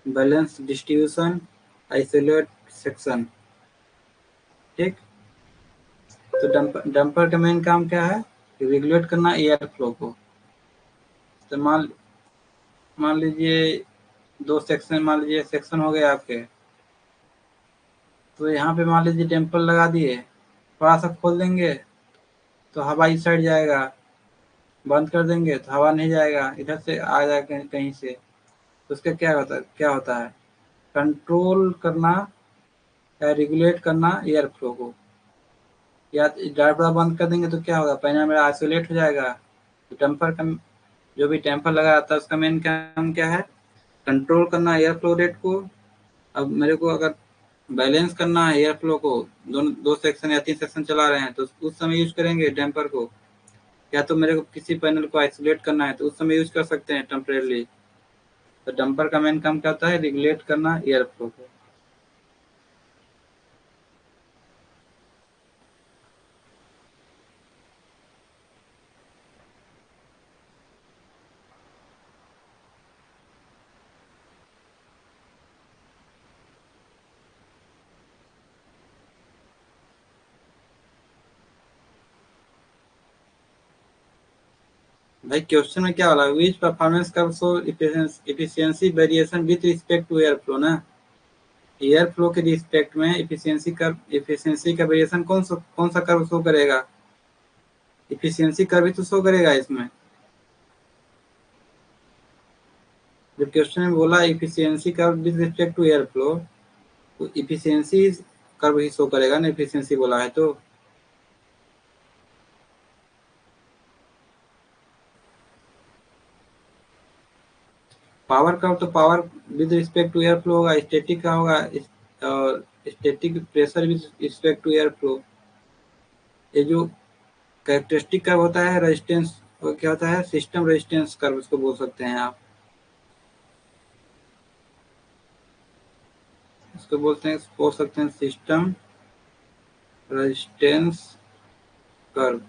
balance distribution, isolate section. ठीक, तो डंपर का मेन काम क्या है? रेगुलेट करना एयर फ्लो को। तो मान लीजिए दो सेक्शन, मान लीजिए सेक्शन हो गए आपके, तो यहाँ पे मान लीजिए डैम्पर लगा दिए, थोड़ा सा खोल देंगे तो हवा इस साइड जाएगा, बंद कर देंगे तो हवा नहीं जाएगा, इधर से आ जाएगा कहीं से। तो उसका क्या होता है? कंट्रोल करना या रेगुलेट करना एयर फ्लो को। या ड्राइवर बंद कर देंगे तो क्या होगा? पहले मेरा आइसोलेट हो जाएगा। तो टेम्पर का जो भी टेम्पर लगा रहता है उसका मेन काम क्या है? कंट्रोल करना एयर फ्लो रेट को। अब मेरे को अगर बैलेंस करना है एयर फ्लो को, दोनों दो सेक्शन या तीन सेक्शन चला रहे हैं, तो उस समय यूज करेंगे डैम्पर को। या तो मेरे को किसी पैनल को आइसोलेट करना है तो उस समय यूज कर सकते हैं टेम्परेली। तो डंपर का मेन काम क्या होता है? रेगुलेट करना एयर फ्लो को। भाई क्वेश्चन में क्या वाला? Which performance curve show efficiency variation with respect to air flow ना। एयर फ्लो के रिस्पेक्ट में एफिशिएंसी का वेरिएशन कौन सा कर्व शो करेगा? एफिशिएंसी कर्व ही तो शो करेगा इसमें। जब क्वेश्चन में बोला efficiency curve with respect to air flow, तो एफिशिएंसी कर्व ही शो करेगा ना, एफिशिएंसी बोला है तो। पावर कर्व तो power with respect to air flow होगा, स्टैटिक का होगा, और static pressure with respect to air flow. ये जो कैरेक्टरिस्टिक कर्व होता है रेजिस्टेंस, वो क्या होता है? सिस्टम रेजिस्टेंस कर्व उसको बोल सकते हैं आप। इसको बोल सकते हैं सिस्टम रेजिस्टेंस कर्व।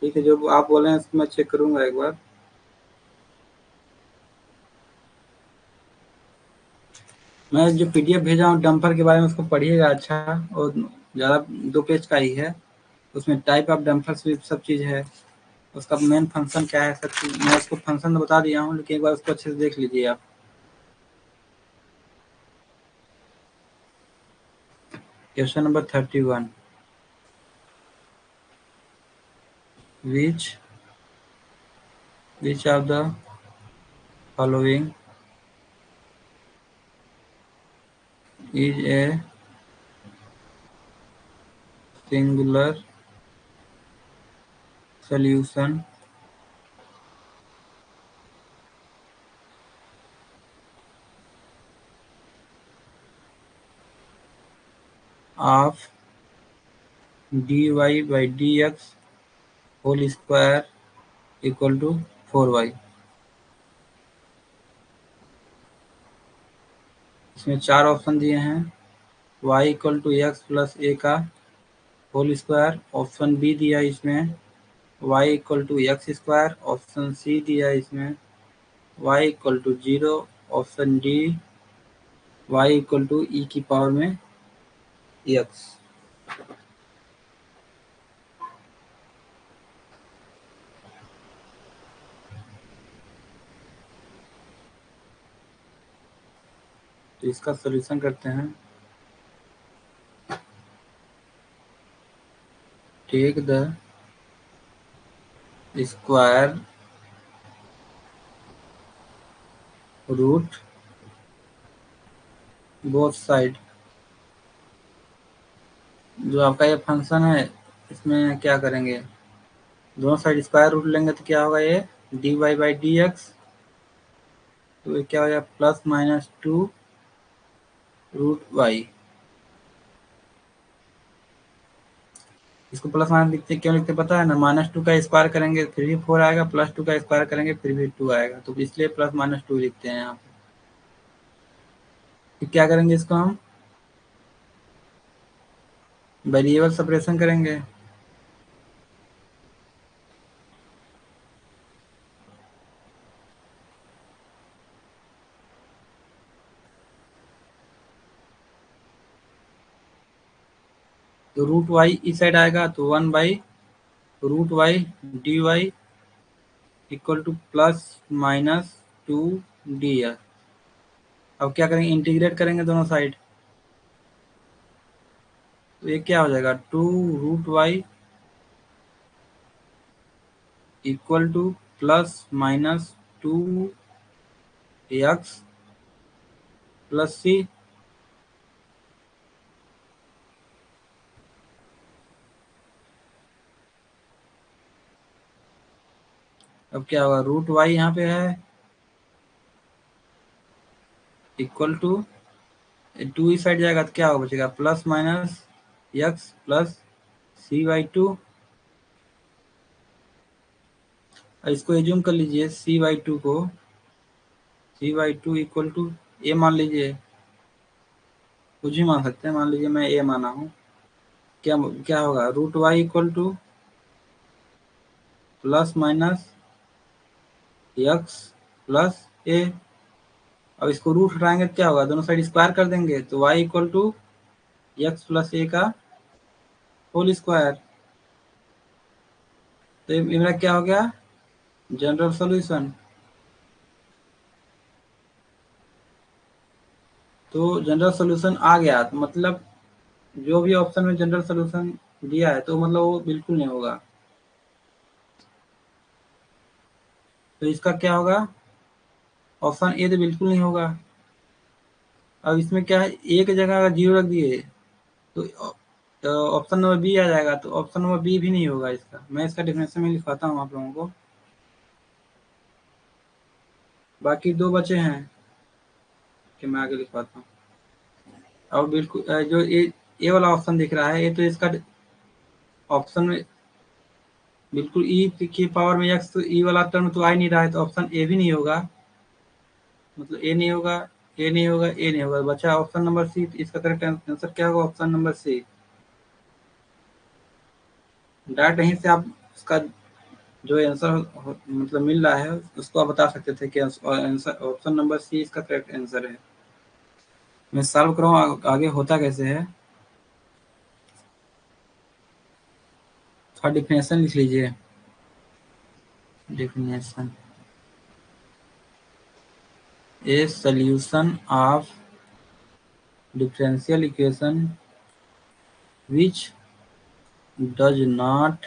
ठीक है, जो आप बोले हैं इसको मैं चेक करूंगा एक बार। मैं जो पीडीएफ भेजा हूँ डंपर के बारे में उसको पढ़िएगा अच्छा, और ज़्यादा 2 पेज का ही है। उसमें टाइप ऑफ डंपर्स भी सब चीज़ है, उसका मेन फंक्शन क्या है, सब चीज़ मैं उसको फंक्शन तो बता दिया हूँ, लेकिन एक बार उसको अच्छे से देख लीजिए आप। Question number 31, which of the following is a singular solution of dy by dx whole square equal to 4y? इसमें 4 ऑप्शन दिए हैं। y equal to x plus a का होल स्क्वायर, ऑप्शन बी दिया इसमें y equal to x square, option C दिया इसमें y equal to 0, option D y equal to e की power में x। तो इसका सॉल्यूशन करते हैं। Take the square root both side. जो आपका ये फंक्शन है इसमें क्या करेंगे? दोनों साइड स्क्वायर रूट लेंगे तो क्या होगा? ये D Y by D X, तो ये क्या हो जाएगा? Plus minus 2 root Y. इसको प्लस माइनस लिखते क्यों लिखते पता है ना? -2 का स्क्वायर करेंगे फिर भी 4 आएगा, +2 का स्क्वायर करेंगे फिर भी 2 आएगा, तो इसलिए प्लस माइनस 2 लिखते हैं यहाँ पे। फिर क्या करेंगे? इसको हम वेरिएबल सेपरेशन करेंगे। तो रूट वाई इस साइड आएगा तो 1/√y dy equal to plus minus 2 dr। अब क्या करेंगे, इंटीग्रेट करेंगे दोनों साइड, तो ये क्या हो जाएगा 2√y equal to plus minus 2x plus c। अब क्या होगा, रूट वाई यहाँ पे है इक्वल टू 2 इस साइड जाएगा तो क्या होगा, बचेगा plus minus x plus c/2। इसको एज्यूम कर लीजिए c/2 को, c/2 इक्वल टू a मान लीजिए, कुछ भी मान सकते हैं, मान लीजिए मैं a माना हूँ। क्या क्या होगा, root Y equal to plus minus x plus a। अब इसको रूट हटाएंगे तो क्या होगा, दोनों साइड स्क्वायर कर देंगे तो y equal to x plus a का होल स्क्वायर। तो ये मेरा क्या हो गया, जनरल सॉल्यूशन। तो जनरल सॉल्यूशन आ गया, तो मतलब जो भी ऑप्शन में जनरल सॉल्यूशन दिया है तो मतलब वो बिल्कुल नहीं होगा। तो इसका क्या होगा, ऑप्शन ए तो बिल्कुल नहीं होगा। अब इसमें क्या है, एक जगह अगर 0 रख दिए तो ऑप्शन नंबर बी आ जाएगा, तो ऑप्शन नंबर बी भी नहीं होगा इसका। मैं इसका डेफिनेशन में लिखवाता हूँ आप लोगों को, बाकी 2 बचे हैं कि मैं आगे लिखवाता हूँ। और बिल्कुल जो ए वाला ऑप्शन दिख रहा है, ये तो इसका ऑप्शन में बिल्कुल ई की पावर में एक्स, तो ई वाला टर्म तो आ ही नहीं रहा है, तो ऑप्शन ए भी नहीं होगा, मतलब ए नहीं होगा, ए नहीं होगा, ए नहीं होगा, बचा ऑप्शन नंबर सी। इसका करेक्ट आंसर क्या होगा, ऑप्शन नंबर सी। डायरेक्ट यहीं से आप इसका जो आंसर मतलब मिल रहा है उसको आप बता सकते थे कि आंसर ऑप्शन नंबर सी इसका करेक्ट आंसर है। मैं सॉल्व करूँ आगे होता कैसे है, थोड़ा डिफिनेशन लिख लीजिए। definition: a solution of differential equation which does not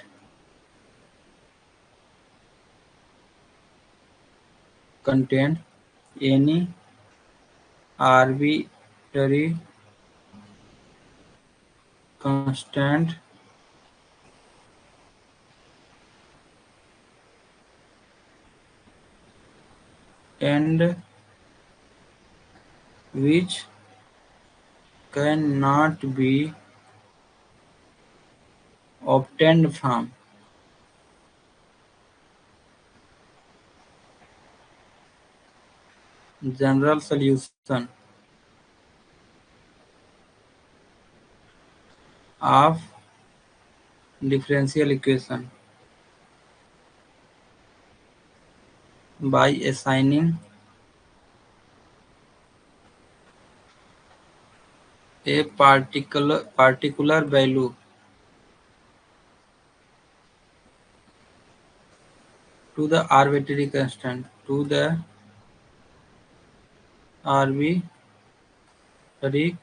contain any arbitrary constant and which cannot be obtained from general solution of differential equation by assigning a particular value to the arbitrary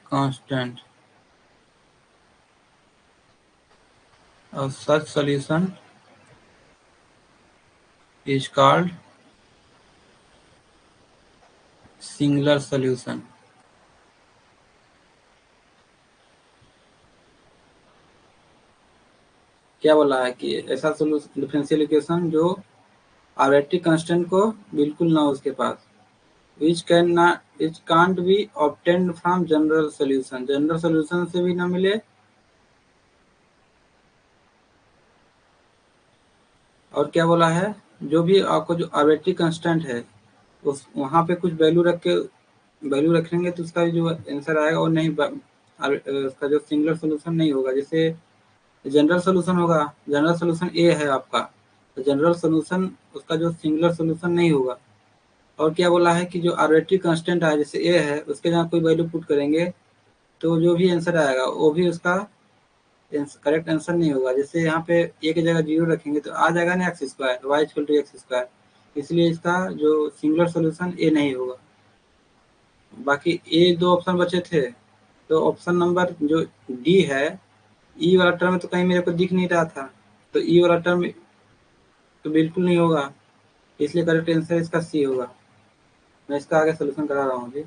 constant of such solution is called singular solution। क्या बोला है कि ऐसा solution differential equation जो arbitrary constant को बिल्कुल ना हो उसके पास, which can't be obtained from general solution, general solution से भी ना मिले और क्या बोला है, जो भी आपको जो आर्बिट्ररी कांस्टेंट है उस वहां पे कुछ वैल्यू रखेंगे तो उसका जो आंसर आएगा वो नहीं, उसका जो सिंगुलर सॉल्यूशन नहीं होगा। जैसे जनरल सॉल्यूशन होगा, जनरल सॉल्यूशन ए है आपका, तो जनरल सॉल्यूशन उसका जो सिंगुलर सॉल्यूशन नहीं होगा। और क्या बोला है कि जो आर्बिट्ररी कांस्टेंट है जैसे ए है, उसके जहाँ कोई वैल्यू पुट करेंगे तो जो भी आंसर आएगा वो भी उसका करेक्ट आंसर नहीं होगा। जैसे यहाँ पे ए की जगह 0 रखेंगे तो आ जाएगा ना X square, Y equal to x square, इसलिए इसका जो सिंगुलर सोल्यूशन ए नहीं होगा। बाकी ए दो ऑप्शन बचे थे, तो ऑप्शन नंबर जो डी है, ई वाला टर्म तो कहीं मेरे को दिख नहीं रहा था, तो ई वाला टर्म तो बिल्कुल नहीं होगा, इसलिए करेक्ट आंसर इसका सी होगा। मैं इसका आगे सोल्यूशन करा रहा हूँ जी।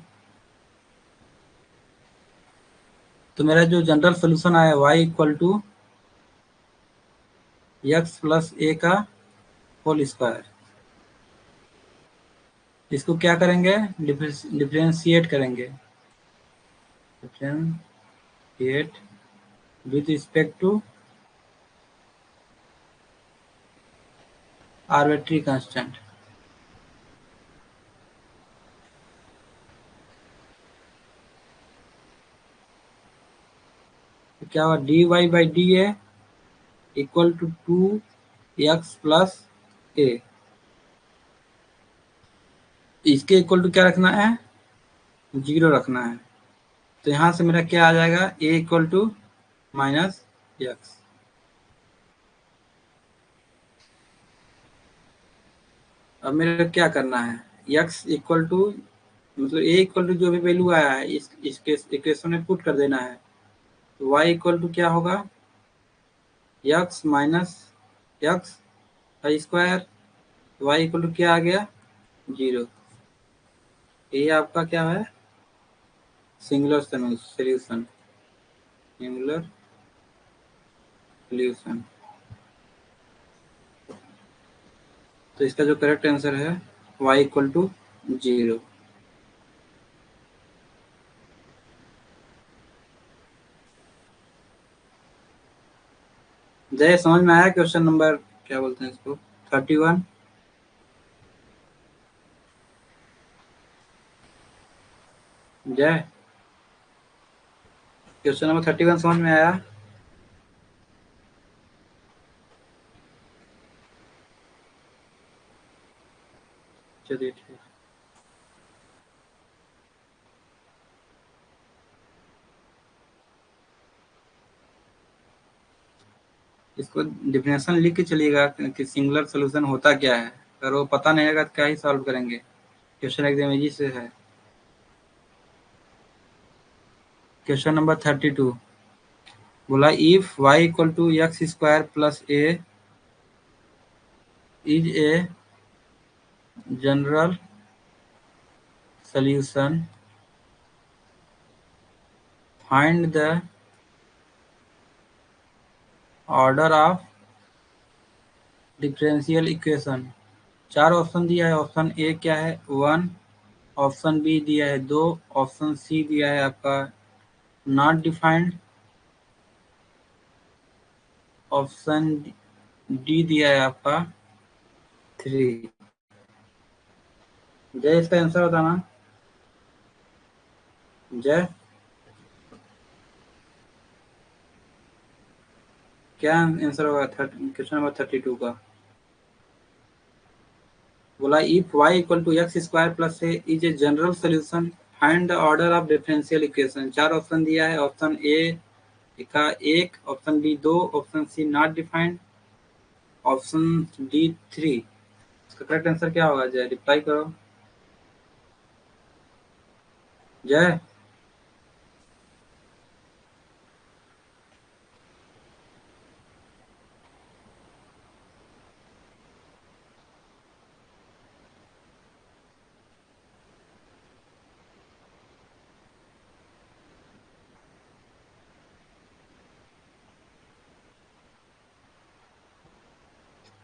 तो मेरा जो जनरल सोल्यूशन आया y equal to x plus a का होल स्क्वायर, इसको क्या करेंगे, डिफ्रेंशिएट करेंगे, differentiate with respect to arbitrary constant. तो क्या हुआ, d Y by d a equal to 2x plus a, इसके इक्वल टू क्या रखना है, 0 रखना है। तो यहाँ से मेरा क्या आ जाएगा, ए इक्वल टू माइनस एक्स। अब मेरे को क्या करना है, x इक्वल टू मतलब a इक्वल टू जो भी वैल्यू आया है इसके इक्वेशन में पुट कर देना है। तो y इक्वल टू क्या होगा, x minus X square, y equal to क्या आ गया, 0। ये आपका क्या है, सिंगुलर सोल्यूशन, सिंगुलर सोल्यूशन। तो इसका जो करेक्ट आंसर है y इक्वल टू 0। जय, समझ में आया क्वेश्चन नंबर क्या बोलते हैं इसको, 31? जय, क्वेश्चन नंबर 31 समझ में आया? चलिए ठीक। इसको डिफिनेशन लिख के चलिएगा कि सिंगुलर सोल्यूशन होता क्या है, अगर वो पता नहीं होगा तो क्या ही सॉल्व करेंगे, क्वेश्चन एकदम इजी से है। क्वेश्चन नंबर 32 बोला, if y equal to x square plus A is a general solution, find the order of differential equation। 4 option दिया है, ऑप्शन ए क्या है 1, ऑप्शन बी दिया है 2, ऑप्शन सी दिया है आपका नॉट डिफाइंड, ऑप्शन डी दिया है आपका 3। जय, इसका आंसर बताना। जय, क्या आंसर होगा क्वेश्चन नंबर 32 का? बोला if y equal to x square plus A is a general solution, find the order of differential equation. 4 option दिया है, ऑप्शन ए का 1, option B 2, option C not defined, option D 3। इसका correct answer क्या होगा जय, reply करो। जय,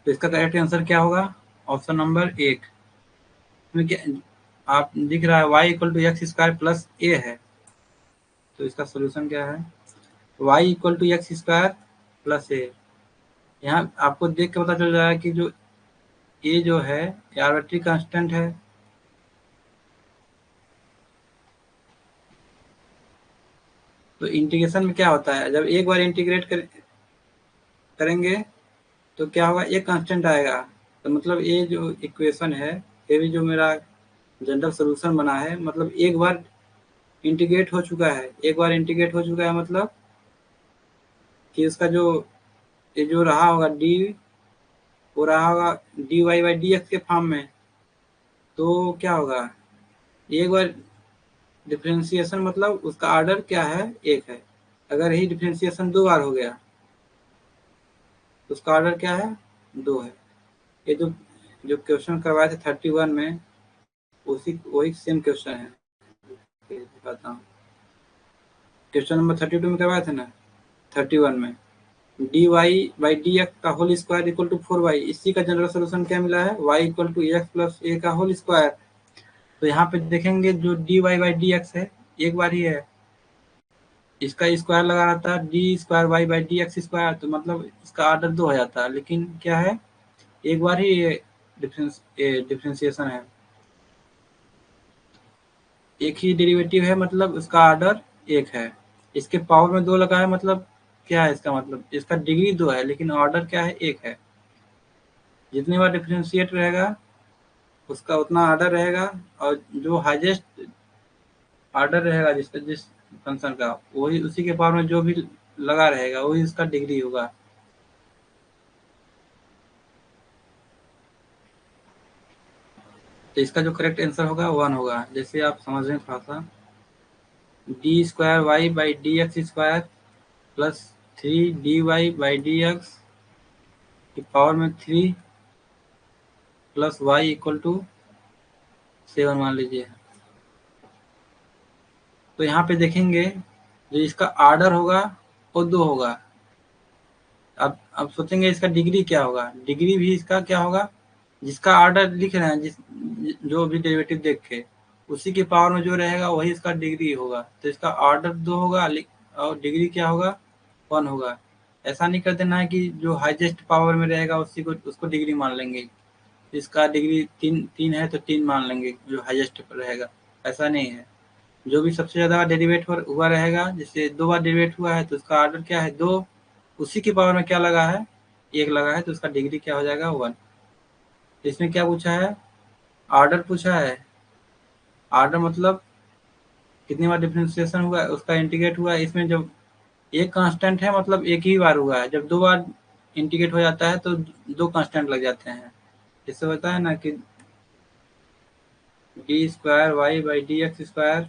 तो इसका करेक्ट आंसर क्या होगा, ऑप्शन नंबर 1 में क्या आप दिख रहा है, y equal to x square plus a है, तो इसका सोल्यूशन क्या है, y equal to x square plus a. यहाँ आपको देख के पता चल रहा है कि जो ए जो है आर्बिट्री कांस्टेंट है, तो इंटीग्रेशन में क्या होता है, जब एक बार इंटीग्रेट करेंगे तो क्या होगा, एक कांस्टेंट आएगा। तो मतलब ये जो इक्वेशन है, ये भी जो मेरा जनरल सोल्यूशन बना है, मतलब एक बार इंटीग्रेट हो चुका है, एक बार इंटीग्रेट हो चुका है मतलब कि उसका जो ये जो रहा होगा डी, वो रहा होगा D Y by D X के फॉर्म में, तो क्या होगा, एक बार डिफरेंशिएशन मतलब उसका ऑर्डर क्या है, एक है। अगर ही डिफरेंशिएशन 2 बार हो गया तो उसका ऑर्डर क्या है, 2 है। ये जो जो क्वेश्चन करवाए थे 31 में, उसी वही सेम क्वेश्चन है। दिखाता हूँ, क्वेश्चन नंबर 32 में करवाए थे ना, 31 में d Y by D x का whole square equal to 4y, इसी का जनरल सोल्यूशन क्या मिला है, y equal to x plus a का होल स्क्वायर। तो यहाँ पे देखेंगे जो d Y by D x है एक बार ही है, इसका स्क्वायर लगा रहता है D square Y by D x square, तो मतलब इसका ऑर्डर 2 हो जाता है। लेकिन क्या है, एक बार ही ये डिफरेंशिएशन है, एक ही डेरिवेटिव है, मतलब उसका ऑर्डर 1 है। इसके पावर में 2 लगा है, मतलब क्या है इसका मतलब, इसका डिग्री 2 है लेकिन ऑर्डर क्या है, 1 है। जितनी बार डिफरेंशिएट रहेगा उसका उतना ऑर्डर रहेगा, और जो हाईएस्ट ऑर्डर रहेगा जिस फंक्शन का, वही उसी के पावर में जो भी लगा रहेगा वही इसका डिग्री होगा। तो इसका जो करेक्ट आंसर होगा 1 होगा। जैसे आप समझ रहे हैं थोड़ा सा, D square Y by D x square plus 3 dy by D X की पावर में 3 प्लस वाई इक्वल टू 7 मान लीजिए। तो यहाँ पे देखेंगे जो इसका ऑर्डर होगा वो 2 होगा। अब सोचेंगे इसका डिग्री क्या होगा, डिग्री भी इसका क्या होगा, जिसका ऑर्डर लिख रहे हैं, जो भी डेरिवेटिव देख के उसी के पावर में जो रहेगा वही इसका डिग्री होगा। तो इसका ऑर्डर 2 होगा और डिग्री क्या होगा, 1 होगा। ऐसा नहीं कर देना है कि जो हाईएस्ट पावर में रहेगा उसी को उसको डिग्री मान लेंगे, इसका डिग्री 3 है तो 3 मान लेंगे जो हाईएस्ट पर रहेगा, ऐसा नहीं है। जो भी सबसे ज़्यादा डेरिवेट हुआ रहेगा, जैसे 2 बार डेरिवेट हुआ है तो उसका ऑर्डर क्या है, 2, उसी के पावर में क्या लगा है, 1 लगा है, तो उसका डिग्री क्या हो जाएगा, 1। इसमें क्या पूछा है, ऑर्डर पूछा है। ऑर्डर मतलब कितनी बार डिफरेंशिएशन हुआ है, उसका इंटीग्रेट हुआ है। इसमें जब एक कांस्टेंट है मतलब एक ही बार हुआ है, जब 2 बार इंटीग्रेट हो जाता है तो 2 कांस्टेंट लग जाते हैं। इससे होता है ना कि D square Y by D x square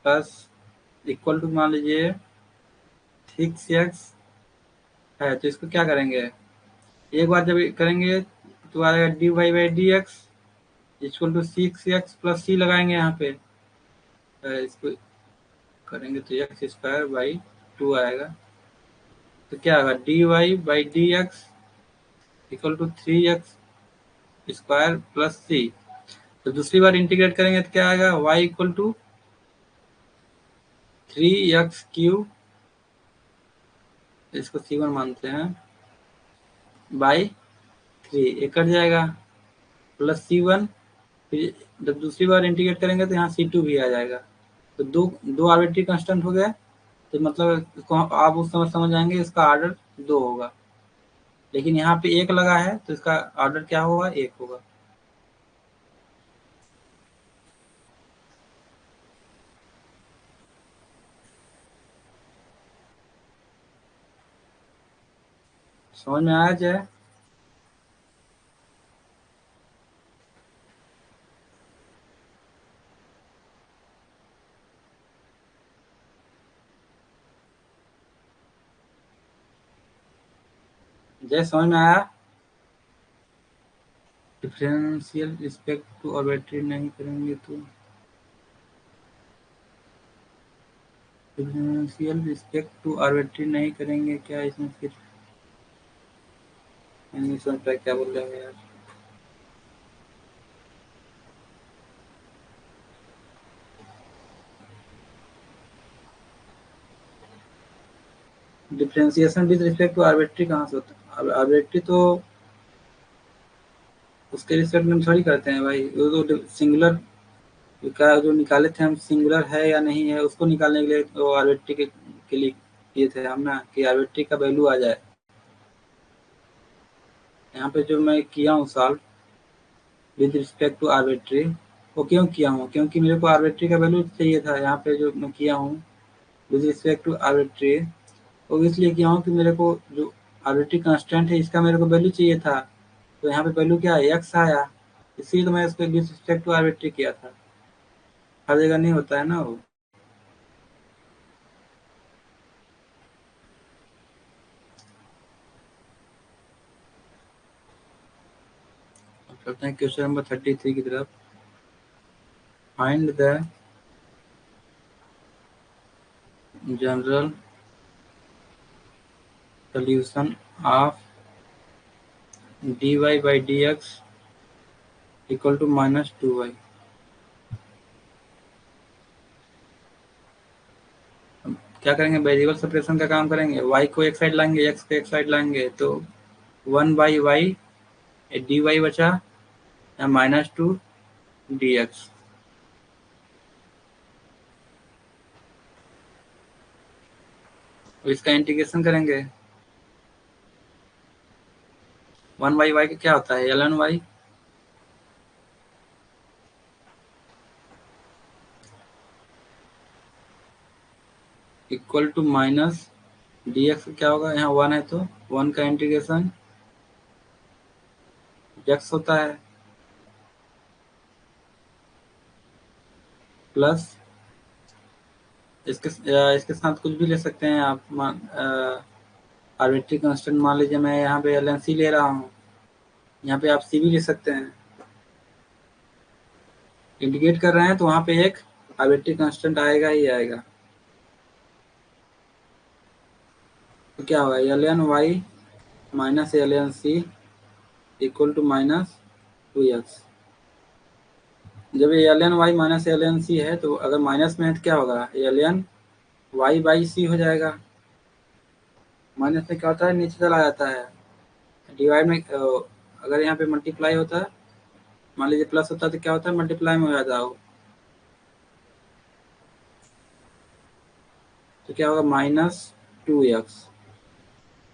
plus equal to मान लीजिए 6x है, तो इसको क्या करेंगे, एक बार जब करेंगे तो आएगा d Y by D x equal to 6x plus c लगाएंगे यहाँ पे, इसको करेंगे तो एक्स स्क्वायर बाई 2 आएगा। तो क्या होगा, D Y by D x equal to 3x square plus c. तो दूसरी बार इंटीग्रेट करेंगे तो क्या आएगा, y equal to 3x cube, इसको C1 मानते हैं, बाई 3, एक कट जाएगा, प्लस C1। फिर जब दूसरी बार इंटीग्रेट करेंगे तो यहाँ C2 भी आ जाएगा। तो दो दो आर्बिट्री कांस्टेंट हो गया, तो मतलब इसको आप उस समय समझ आएंगे इसका ऑर्डर 2 होगा। लेकिन यहाँ पे 1 लगा है तो इसका ऑर्डर क्या होगा, 1 होगा। समझ में आया जाए। जय, समझ में आया। डिफरेंशियल रिस्पेक्ट टू आर्बिट्री नहीं करेंगे तो, डिफरेंशियल रिस्पेक्ट टू आर्बिट्री नहीं करेंगे क्या, इसमें फिर नहीं समझ पाया क्या बोल रहे हैं यार। Differentiation with respect to arbitrary कहाँ से होता है, आर्बिट्री तो उसके रिस्पेक्ट में थोड़ी करते हैं भाई, वो तो सिंगुलर का जो निकाले थे हम, सिंगुलर है या नहीं है उसको निकालने के लिए तो आर्बिट्री के लिए किए थे हम ना, कि आर्बिट्री का वैल्यू आ जाए। यहाँ पे जो मैं किया हूँ solve with respect to arbitrary, वो क्यों किया हूँ, क्योंकि मेरे को आर्बिट्री का वैल्यू चाहिए था। यहाँ पे जो मैं किया हूँ विद रिस्पेक्ट टू आर्बिट्री, वो इसलिए किया हूँ कि मेरे को जो आर्बिट्री कांस्टेंट है इसका मेरे को वैल्यू चाहिए था, तो यहाँ पे वैल्यू क्या है, एक्स आया, इसीलिए तो मैं इसको विद रिस्पेक्ट टू आर्बिट्री किया था। हर जगह नहीं होता है ना वो। चलते हैं क्वेश्चन नंबर 33 की तरफ। Find the general solution of dy by dx equal to -2y। क्या करेंगे, वेरिएबल सेपरेशन का काम करेंगे, y को एक साइड लाएंगे, x को एक साइड लाएंगे, तो 1/y dy बचा या -2 dx। तो इसका इंटीग्रेशन करेंगे, 1/y का क्या होता है, ln y, equal to minus dx क्या होगा, यहाँ 1 है तो 1 का इंटीग्रेशन x होता है, प्लस इसके साथ कुछ भी ले सकते हैं आप, आर्बिट्री कांस्टेंट मान लीजिए, मैं यहाँ पे ln c ले रहा हूँ, यहाँ पे आप c भी ले सकते हैं। इंडिकेट कर रहे हैं तो वहाँ पे एक आर्बिट्री कांस्टेंट आएगा ही आएगा। तो क्या होगा, ln y minus ln c equal to -2x। जब ये ln y minus ln c है तो अगर माइनस में है तो क्या होगा, ln y बाई c हो जाएगा। माइनस में क्या होता है, नीचे चला जाता है। डिवाइड में अगर यहाँ पे मल्टीप्लाई होता है, मान लीजिए प्लस होता है तो क्या होता है, मल्टीप्लाई में हो जाता है। तो क्या होगा, -2x।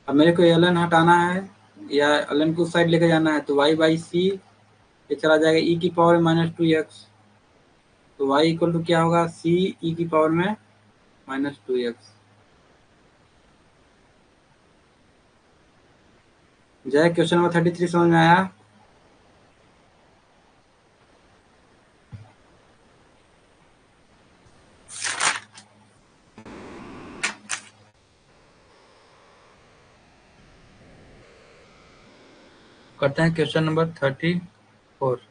अब मेरे को ln हटाना है या ln को उस साइड लेके जाना है, तो y बाई c ये चला जाएगा e की पावर में -2x। तो y इक्वल टू क्या होगा, c e की पावर में -2x। जय, क्वेश्चन नंबर 33 समझ में आया। करते हैं क्वेश्चन नंबर 34 और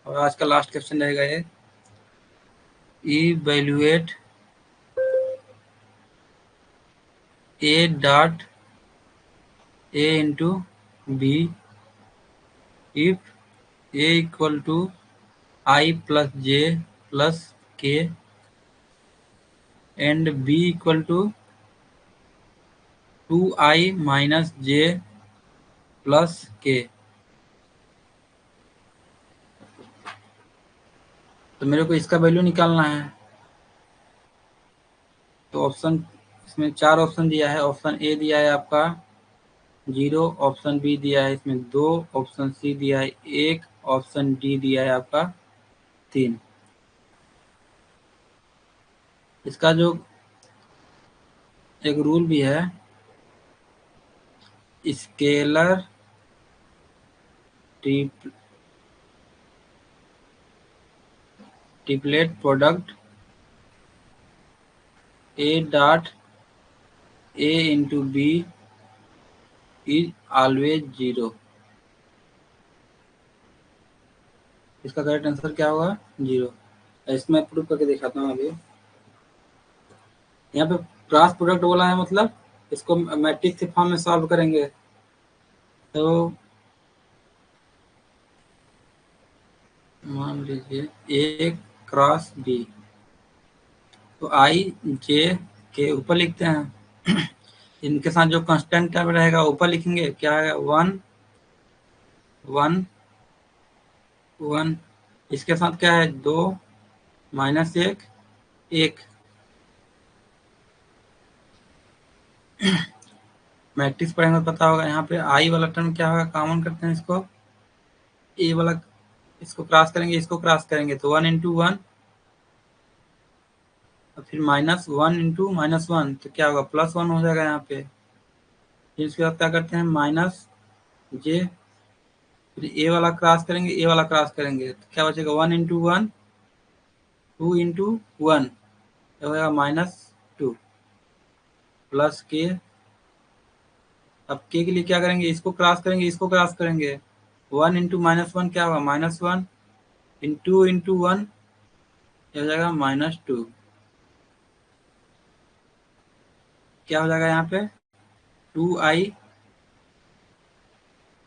आज का लास्ट क्वेश्चन रहेगा ये। Evaluate a dot a into B if a equal to i plus j plus k and b equal to 2i minus j plus k। तो मेरे को इसका वैल्यू निकालना है। तो ऑप्शन, इसमें 4 ऑप्शन दिया है। ऑप्शन ए दिया है आपका 0, ऑप्शन बी दिया है इसमें 2, ऑप्शन सी दिया है 1, ऑप्शन डी दिया है आपका 3। इसका जो एक रूल भी है, scalar triplet product a dot a into B is always 0। इसका करेक्ट आंसर क्या होगा, 0। इसमें प्रूफ करके दिखाता हूँ अभी। यहाँ पे क्रॉस प्रोडक्ट बोला है, मतलब इसको मैट्रिक्स के फॉर्म में सॉल्व करेंगे। तो मान लीजिए a क्रॉस b, तो i j के ऊपर लिखते हैं। इनके साथ जो कांस्टेंट टर्म रहेगा ऊपर लिखेंगे, क्या है, 1 1 1। इसके साथ क्या है, 2 -1 1। मैट्रिक्स पढ़ेंगे तो पता होगा। यहाँ पे आई वाला टर्म क्या होगा, कॉमन करते हैं इसको, ए वाला इसको क्रॉस करेंगे, इसको क्रॉस करेंगे, तो 1 इंटू 1 और फिर -1 इंटू -1, तो क्या होगा, +1 हो जाएगा यहाँ पे। फिर इसके बाद क्या करते हैं माइनस जे, फिर ए वाला क्रॉस करेंगे, ए वाला क्रॉस करेंगे तो क्या बचेगा 1 इंटू 1, 2 इंटू 1 होगा -2 प्लस के। अब के लिए क्या करेंगे, इसको क्रॉस करेंगे, इसको क्रॉस करेंगे, 1 इंटू -1 क्या होगा -1 इंटू 1 हो जाएगा -2। क्या हो जाएगा यहाँ पे 2i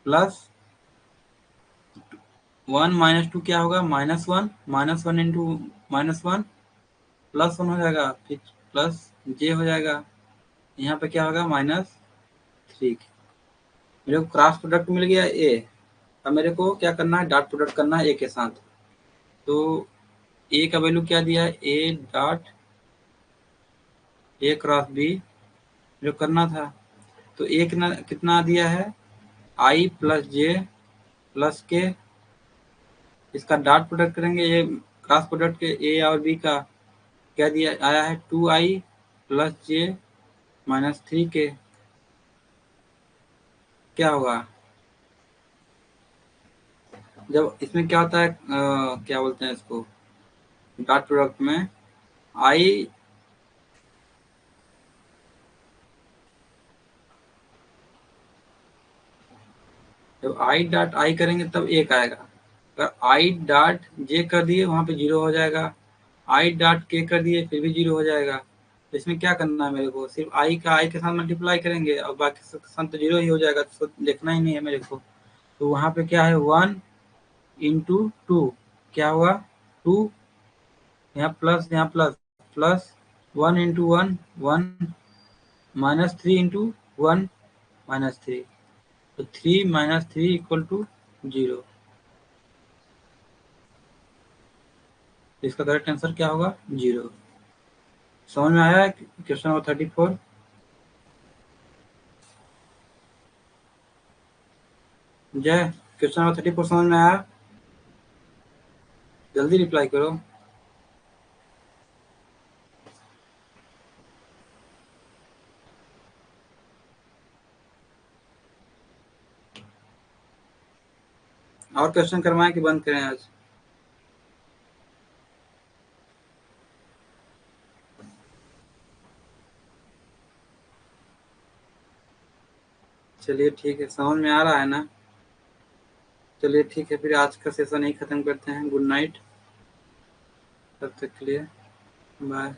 प्लस 1 -2 क्या होगा -1 इंटू -1 +1 हो जाएगा, फिर प्लस जे हो जाएगा, यहाँ पे क्या होगा -3। मेरे को क्रॉस प्रोडक्ट मिल गया ए। अब मेरे को क्या करना है, डॉट प्रोडक्ट करना है ए के साथ। तो ए का वैल्यू क्या दिया है, A dot A cross B जो करना था। तो ए कितना दिया है, आई प्लस जे प्लस के, इसका डॉट प्रोडक्ट करेंगे, ये क्रॉस प्रोडक्ट के ए और बी का क्या दिया आया है 2i प्लस जे -3 के। क्या होगा जब इसमें क्या होता है, क्या बोलते हैं इसको, डॉट प्रोडक्ट में आई जब आई डॉट आई करेंगे तब एक आएगा, अगर आई डॉट जे कर दिए वहां पे 0 हो जाएगा, आई डॉट के कर दिए फिर भी 0 हो जाएगा। तो इसमें क्या करना है मेरे को, सिर्फ आई का आई के साथ मल्टीप्लाई करेंगे और बाकी सब के साथ तो 0 ही हो जाएगा, तो देखना ही नहीं है मेरे को। तो वहां पे क्या है 1 इंटू 2 क्या हुआ 2, यहाँ प्लस प्लस 1 इंटू 1 1 -3 इंटू 1 -3, तो 3 -3 इक्वल टू 0। इसका करेक्ट आंसर क्या होगा 0। समझ में आया क्वेश्चन नंबर 34? जय, क्वेश्चन नंबर 34 समझ में आया? जल्दी रिप्लाई करो। और क्वेश्चन करवाएं कि बंद करें आज? चलिए ठीक है, समझ में आ रहा है ना? चलिए ठीक है, फिर आज का सेशन यही खत्म करते हैं। गुड नाइट, तब तक के लिए बाय।